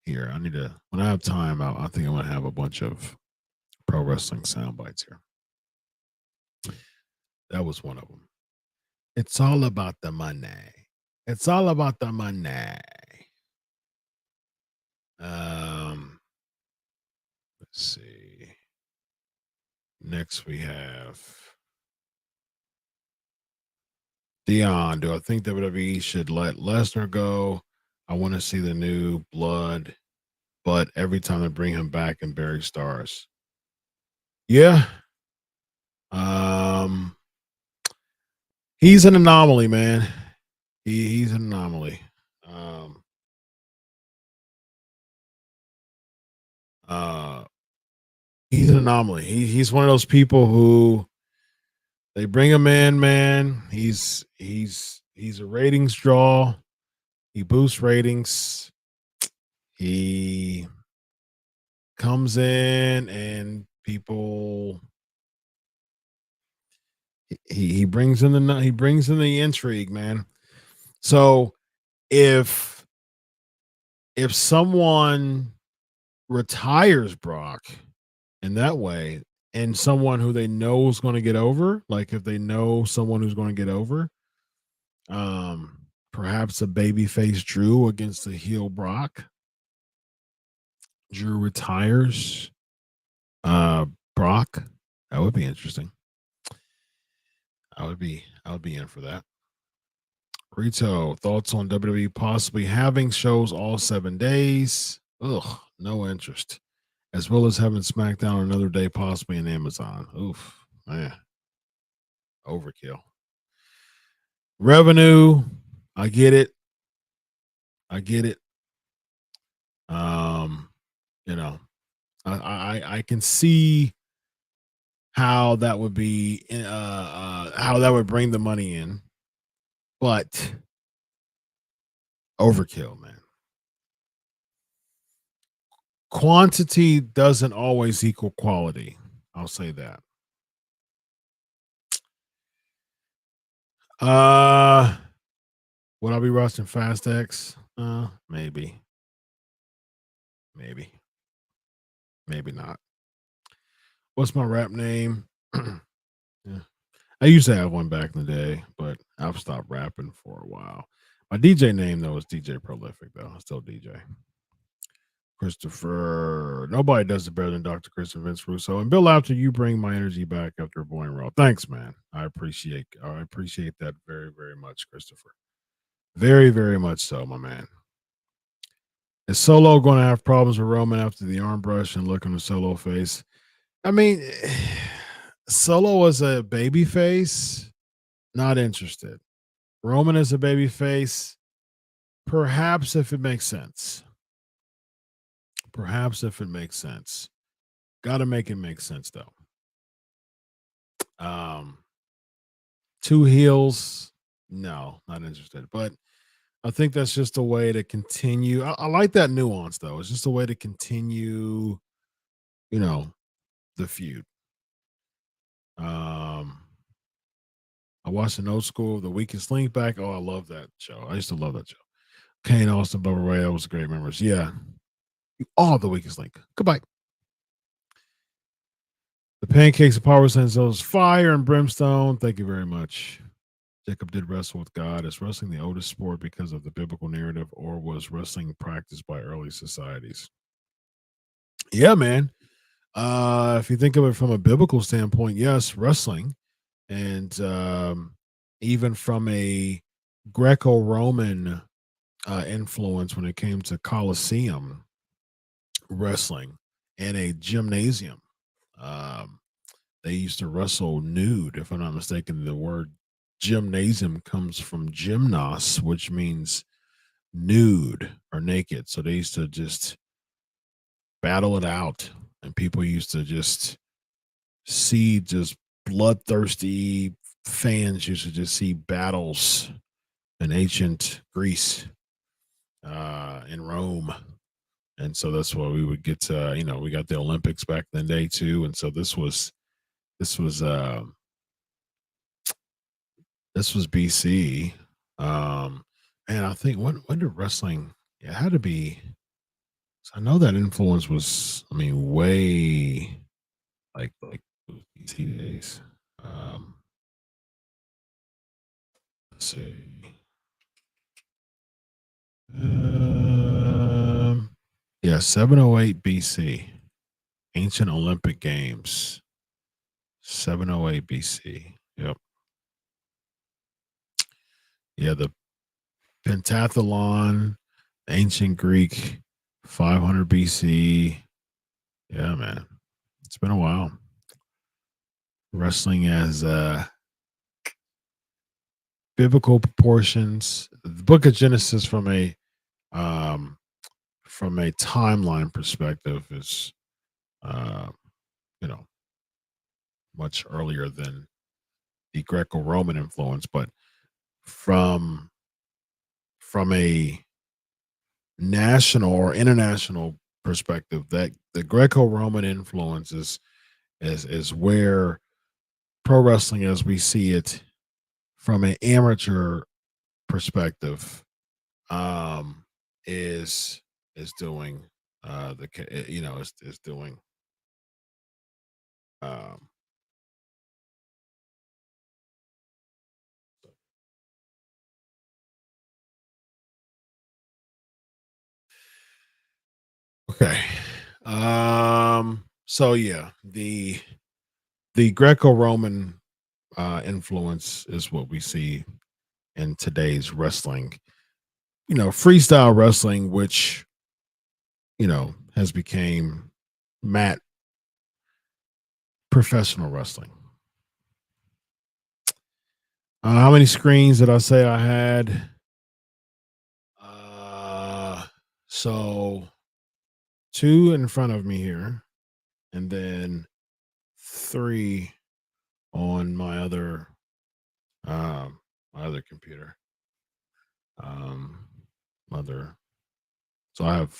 here. I need to when I have time. I think I'm gonna have a bunch of pro wrestling sound bites here. That was one of them. It's all about the money. It's all about the money. Let's see. Next we have Dion. Do I think WWE should let Lesnar go? I want to see the new blood, but every time they bring him back and bury stars. Yeah. He's an anomaly, man. He's an anomaly. He's an anomaly. He's one of those people who they bring him in, man. He's a ratings draw. He boosts ratings. He comes in and people he brings in the intrigue, man. So if someone retires Brock in that way, and someone who they know is going to get over, like if they know someone who's going to get over, perhaps a babyface Drew against the heel Brock. Drew retires Brock. That would be interesting. I would be in for that. Rito, thoughts on WWE possibly having shows all 7 days? Ugh, no interest. As well as having SmackDown another day, possibly in Amazon. Oof, man. Overkill. Revenue, I get it. I can see how that would be how that would bring the money in, but overkill, man. Quantity doesn't always equal quality. I'll say that. Would I be watching Fast X? Maybe not. What's my rap name? Yeah. I used to have one back in the day, but I've stopped rapping for a while. My DJ name though is DJ Prolific though. I still DJ. Christopher. Nobody does it better than Dr. Christopher Vince Russo. And Bill, after you bring my energy back after a boring row. Thanks, man. I appreciate that very, very much, Christopher. Very, very much so, my man. Is Solo going to have problems with Roman after the arm brush and look on the Solo face? I mean, Solo was a baby face. Not interested. Roman is a baby face. Perhaps if it makes sense. Got to make it make sense though. Two heels, no, not interested. But I think that's just a way to continue. I like that nuance though. It's just a way to continue, the feud. I watched an old school, The Weakest Link back. Oh, I love that show. I used to love that show. Kane Austin, Bubba Ray, that was great memories. Yeah. You are the weakest link. Goodbye. The Pancakes and Powerslams Show, fire and brimstone. Thank you very much. Jacob did wrestle with God. Is wrestling the oldest sport because of the biblical narrative, or was wrestling practiced by early societies? Yeah, man. If you think of it from a biblical standpoint, yes, wrestling. And even from a Greco-Roman influence when it came to Colosseum wrestling and a gymnasium. They used to wrestle nude, if I'm not mistaken. The word gymnasium comes from gymnos, which means nude or naked. So they used to just battle it out, and people used to just see just bloodthirsty fans used to just see battles in ancient Greece, in Rome. And so that's why we would get we got the Olympics back in the day too. And so this was this was BC. And I think when did wrestling, it had to be, so I know that influence was, I mean, way like BC days. Let's see. Yeah, 708 BC. Ancient Olympic Games. 708 BC. Yep. Yeah, the pentathlon, ancient Greek, 500 BC. Yeah, man. It's been a while. Wrestling as biblical proportions. The book of Genesis um from a timeline perspective is you know much earlier than the Greco-Roman influence, but from a national or international perspective, that the Greco-Roman influence is where pro wrestling as we see it from an amateur perspective is doing is doing um okay. So yeah, the Greco-Roman influence is what we see in today's wrestling. Freestyle wrestling, which has became mat professional wrestling. How many screens did I say I had? So two in front of me here, and then three on my other computer. Mother. So I have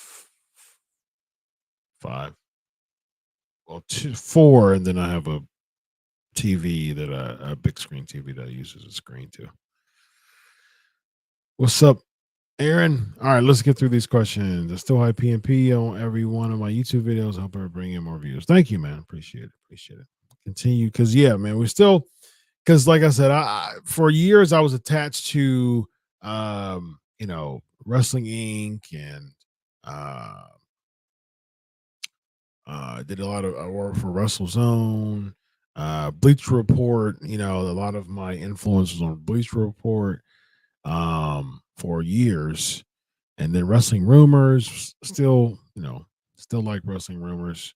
five. Well, four, and then I have a TV a big screen TV that I use as a screen too. What's up, Aaron? All right, let's get through these questions. I still have PNP on every one of my YouTube videos. I hope I bring in more views. Thank you, man. Appreciate it. Continue, because yeah, man, we still, because like I said, I for years I was attached to Wrestling Inc. and did a lot of work for WrestleZone, Bleacher Report. A lot of my influence was on Bleacher Report for years, and then Wrestling Rumors. Still like Wrestling Rumors.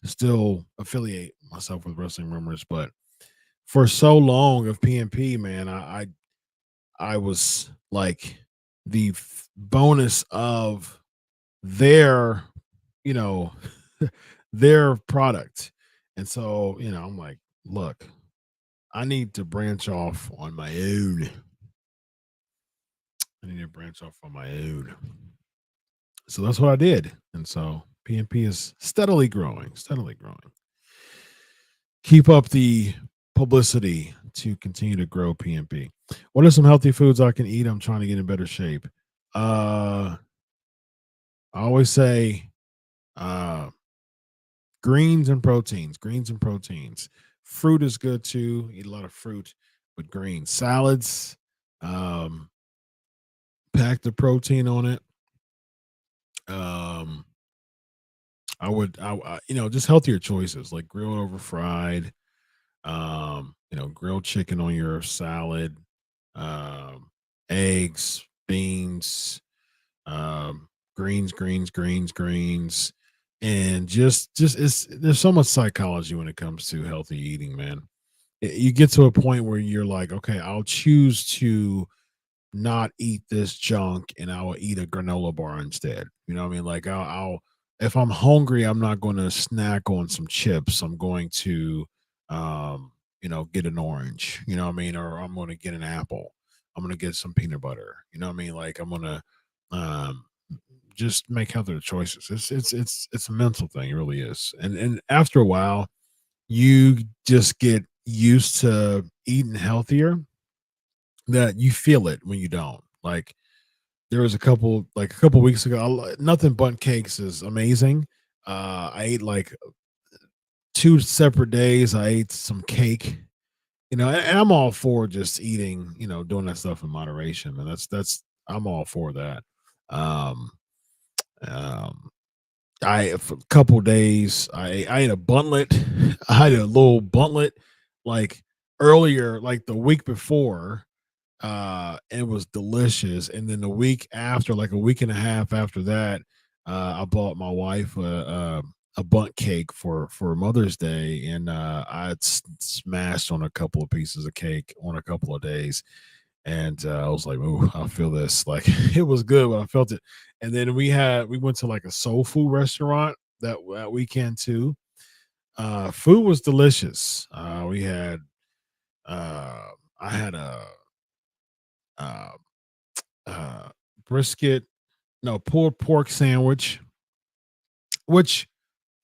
Still affiliate myself with Wrestling Rumors, but for so long of PNP, man, I was like the bonus of their their product. And so, I'm like, look, I need to branch off on my own. So that's what I did. And so PNP is steadily growing. Keep up the publicity to continue to grow PNP. What are some healthy foods I can eat? I'm trying to get in better shape. I always say greens and proteins. Fruit is good too. Eat a lot of fruit with greens. Salads, pack the protein on it. Just healthier choices like grilled over fried, grilled chicken on your salad, eggs, beans, greens, and just there's so much psychology when it comes to healthy eating, man. you get to a point where you're like, okay, I'll choose to not eat this junk and I will eat a granola bar instead. You know what I mean? Like I'll if I'm hungry, I'm not going to snack on some chips. I'm going to get an orange, you know what I mean? Or I'm going to get an apple. I'm going to get some peanut butter. You know what I mean? Like I'm going to um just make other choices. It's a mental thing, it really is. And after a while, you just get used to eating healthier that you feel it when you don't. Like there was a couple weeks ago, nothing but cakes is amazing. I ate like 2 separate days. I ate some cake, and I'm all for just eating, doing that stuff in moderation. And that's I'm all for that. Um, um, for a couple days, I ate a buntlet. I had a little buntlet like earlier, like the week before. It was delicious. And then the week after, like a week and a half after that, I bought my wife a bunt cake for Mother's Day, and I had smashed on a couple of pieces of cake on a couple of days, and I was like, "Oh, I feel this." Like it was good, but I felt it. And then we went to like a soul food restaurant that weekend too. Food was delicious. We had I had a uh, uh, brisket, no, pulled pork sandwich, which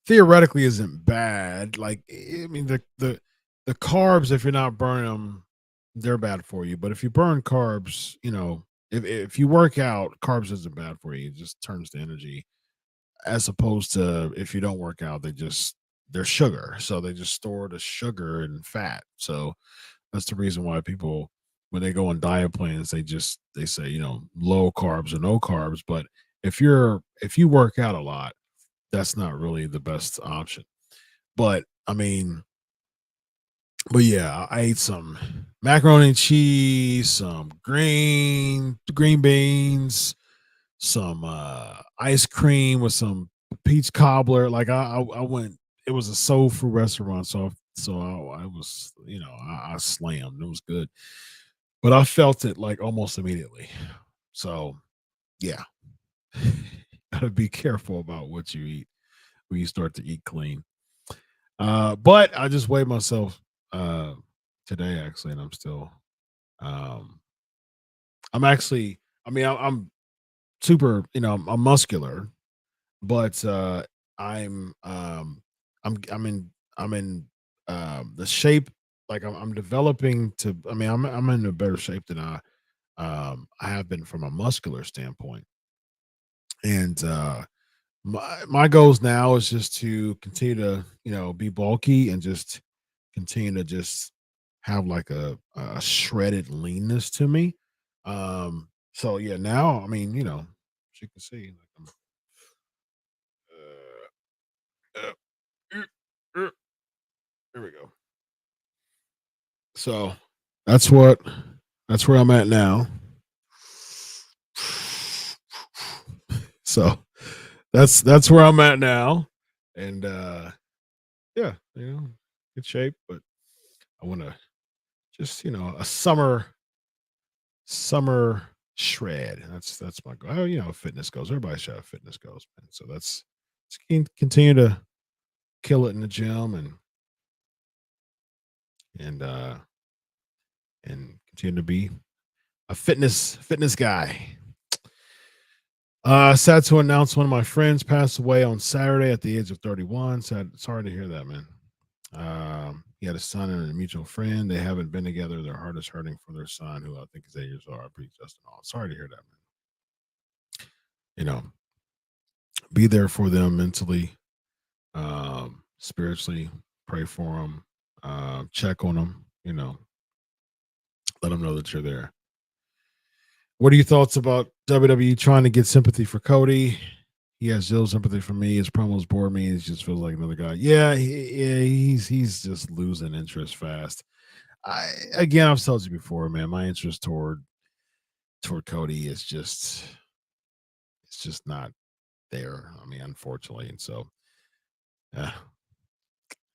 theoretically isn't bad. Like, I mean, the carbs, if you're not burning them, they're bad for you. But if you burn carbs, if you work out, carbs isn't bad for you. It just turns to energy. As opposed to if you don't work out, they're sugar, so they just store the sugar and fat. So that's the reason why people, when they go on diet plans, they say, low carbs or no carbs. But if you work out a lot, that's not really the best option. But I mean, but yeah, I ate some macaroni and cheese, some green beans, some ice cream with some peach cobbler. Like I went. It was a soul food restaurant, so I was, I slammed. It was good, but I felt it like almost immediately. So yeah, gotta be careful about what you eat when you start to eat clean. But I just weighed myself uh today actually, and um I'm actually. I mean, I'm super. I'm muscular, but I'm I'm in the shape, like I'm developing to. I mean, I'm in a better shape than I have been from a muscular standpoint. And my goals now is just to continue to, be bulky and just continue to just have like a shredded leanness to me. So yeah, now I mean, as you can see, like I'm uh, uh, there we go. So that's what that's where I'm at now. So that's where I'm at now. And yeah, good shape, but I want to just, a summer shred. That's my goal. Oh, fitness goals. Everybody should have fitness goals, man. So that's continue to kill it in the gym and uh and continue to be a fitness guy. Sad to announce one of my friends passed away on Saturday at the age of 31. Sorry to hear that, man. He had a son and a mutual friend. They haven't been together. Their heart is hurting for their son, who I think is 8 years old. I preach Justin all. Sorry to hear that, man. Be there for them mentally, spiritually. Pray for them. Check on them. Let them know that you're there. What are your thoughts about WWE trying to get sympathy for Cody? He has zero sympathy for me. His promos bore me. He just feels like another guy. Yeah, he's just losing interest fast. Again, I've told you before, man. My interest toward Cody is just it's just not there. I mean, unfortunately, and so yeah,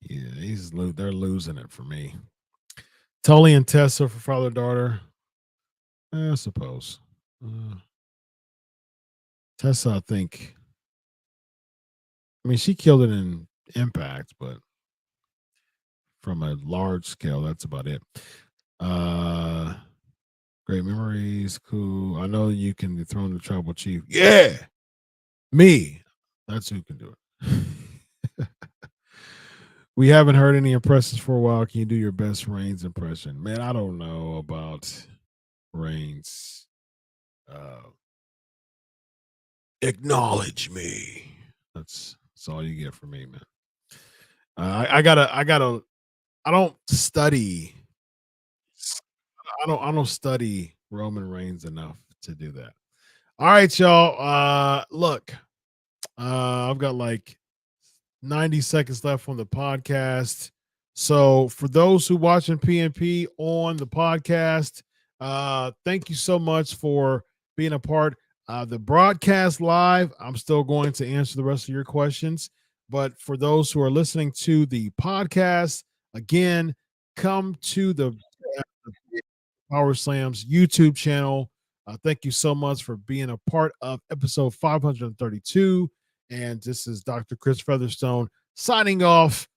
they're losing it for me. Tully and Tessa for father daughter. I suppose. Tessa, I think. I mean, she killed it in Impact, but from a large scale, that's about it. Great memories, cool. I know you can dethrone the tribal chief. Yeah, me. That's who can do it. We haven't heard any impressions for a while. Can you do your best Reigns impression? Man, I don't know about Reigns. Acknowledge me. That's all you get from me, man. I don't study. I don't study Roman Reigns enough to do that. All right, y'all. Look, I've got like 90 seconds left on the podcast. So for those who watching PNP on the podcast, thank you so much for being a part of the broadcast live. I'm still going to answer the rest of your questions. But for those who are listening to the podcast, again, come to the Power Slams YouTube channel. Thank you so much for being a part of episode 532. And this is Dr. Chris Featherstone signing off.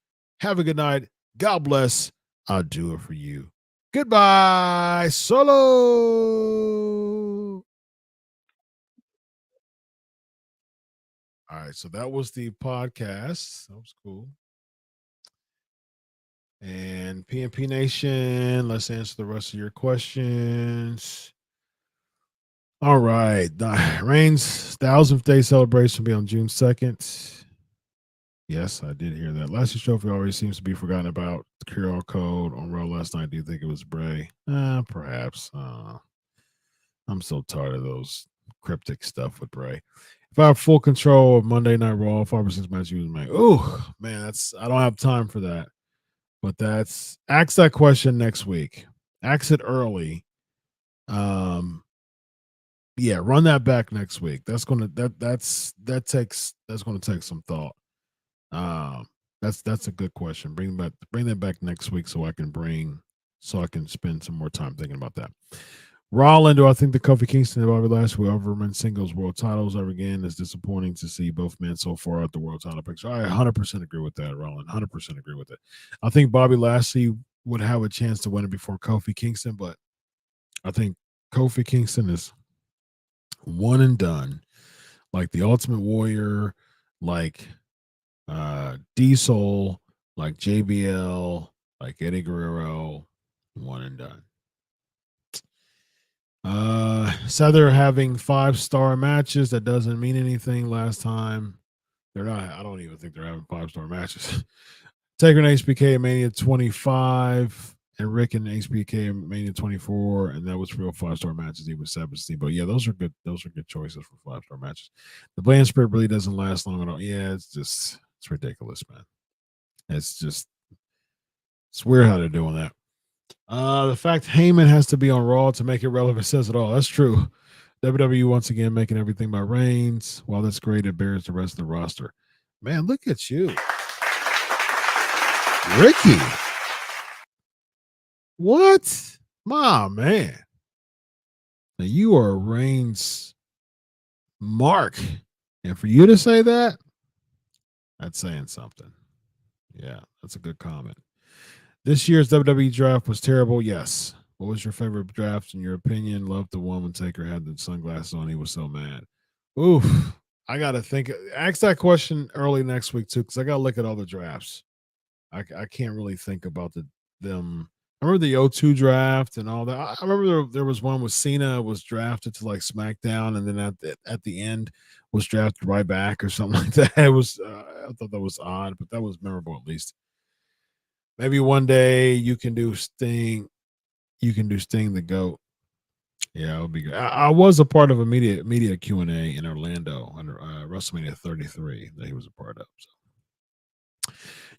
Have a good night. God bless. I'll do it for you. Goodbye. Solo. All right. So that was the podcast. That was cool. And PNP Nation, let's answer the rest of your questions. All right. The Reigns' 1000th day celebration will be on June 2nd. Yes, I did hear that. Last year's trophy always seems to be forgotten about. The QR code on Raw last night. Do you think it was Bray? Perhaps. I'm so tired of those cryptic stuff with Bray. If I have full control of Monday Night Raw, 5% match, you was like, oh, man, I don't have time for that. But ask that question next week. Ask it early. Yeah, run that back next week. That's gonna take some thought. That's a good question. Bring that back next week so I can spend some more time thinking about that. Rollin, do I think the Kofi Kingston and Bobby Lashley will ever win singles world titles ever again? It's disappointing to see both men so far out the world title picture. I 100% agree with that, Rollin. 100% agree with it. I think Bobby Lashley would have a chance to win it before Kofi Kingston, but I think Kofi Kingston is one and done, like the Ultimate Warrior, like Diesel, like JBL, like Eddie Guerrero, one and done. So they're having 5-star matches. That doesn't mean anything. Last time they're not. I don't even think they're having 5-star matches. Taker and HBK at Mania 25. And Rick and HBK Mania 24, and that was real 5-star matches. Even 17, but yeah, those are good. Those are good choices for 5-star matches. The Bland Spirit really doesn't last long at all. Yeah, it's ridiculous, man. It's weird how they're doing that. The fact Heyman has to be on Raw to make it relevant says it all. That's true. WWE once again making everything by Reigns. While that's great, it bears the rest of the roster. Man, look at you, Ricky. What? My man. Now you are Reigns' mark. And for you to say that, that's saying something. Yeah, that's a good comment. This year's WWE draft was terrible. Yes. What was your favorite draft in your opinion? Loved the one when Taker had the sunglasses on. He was so mad. Oof. I got to think. Ask that question early next week, too, because I got to look at all the drafts. I can't really think about them. I remember the 02 draft and all that. I remember there was one with Cena was drafted to like SmackDown, and then at the end was drafted right back or something like that. It was I thought that was odd, but that was memorable at least. Maybe one day you can do Sting. You can do Sting the GOAT. Yeah, it would be good. I was a part of a media Q&A in Orlando under WrestleMania 33 that he was a part of. So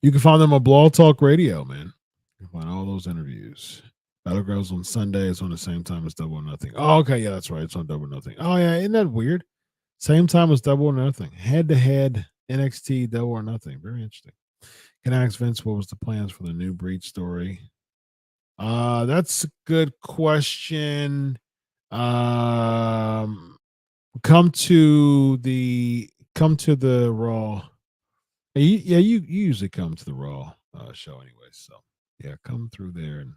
you can find them on Blog Talk Radio, man. You can find all those interviews. Battlegrounds on Sunday. It's on the same time as Double or Nothing. Oh, okay. Yeah, that's right. It's on Double or Nothing. Oh, yeah. Isn't that weird? Same time as Double or Nothing. Head-to-head NXT Double or Nothing. Very interesting. Can I ask Vince what was the plans for the new Breach story? That's a good question. Come to the Raw. You usually come to the Raw show anyway. So yeah, come through there and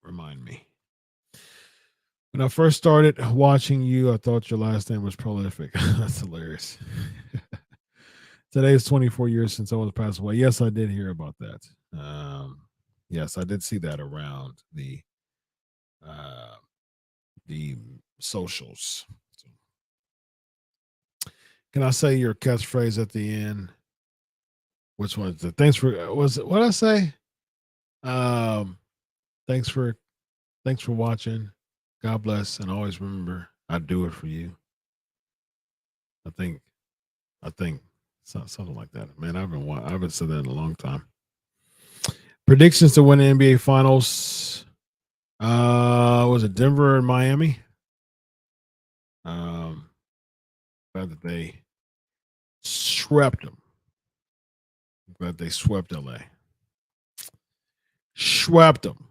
remind me. When I first started watching you, I thought your last name was prolific. That's hilarious. Today is 24 years since I was passed away. Yes, I did hear about that. Yes, I did see that around the socials. So, can I say your catchphrase at the end? Which one is it? Thanks for was it what did I say? Thanks for watching. God bless, and always remember, I do it for you. I think something like that. Man, I haven't said that in a long time. Predictions to win the NBA Finals. Was it Denver and Miami? Glad that they swept them. Glad they swept LA. Swept them.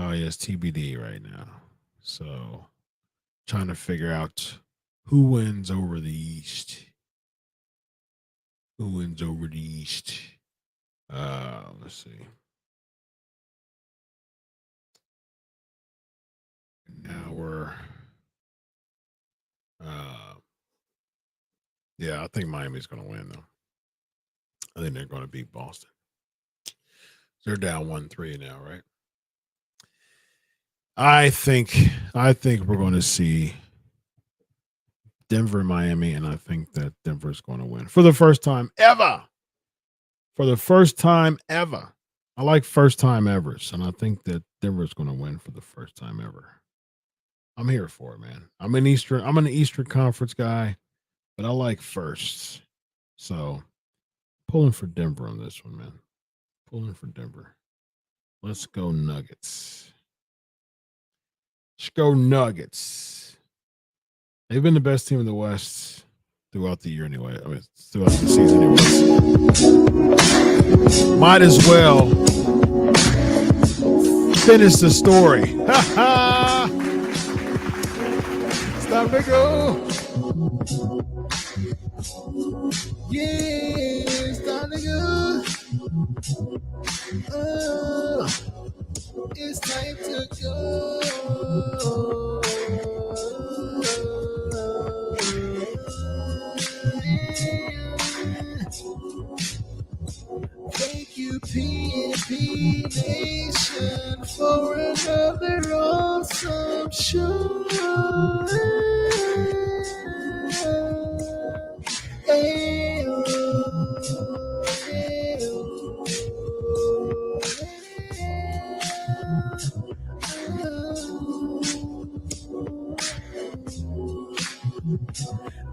Oh, yes, TBD right now. So, trying to figure out who wins over the East. Who wins over the East? Let's see. Now we're yeah, I think Miami's going to win though. I think they're going to beat Boston. They're down 1-3 now, right? I think we're going to see Denver, Miami, and I think that Denver's going to win for the first time ever. For the first time ever. I like first time evers, and I think that Denver's going to win for the first time ever. I'm here for it, man. I'm an Eastern Conference guy, but I like firsts. So pulling for Denver on this one, man. Pulling for Denver. Let's go Nuggets. Let's go Nuggets. They've been the best team in the West throughout the year anyway. I mean, throughout the season anyway. Might as well finish the story. Ha ha! Stop to go. Yeah, it's time to go. It's time to go. Thank you, PNP Nation, for another awesome show.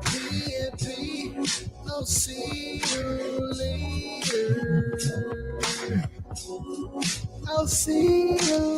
PNP, I'll see you later. I'll see you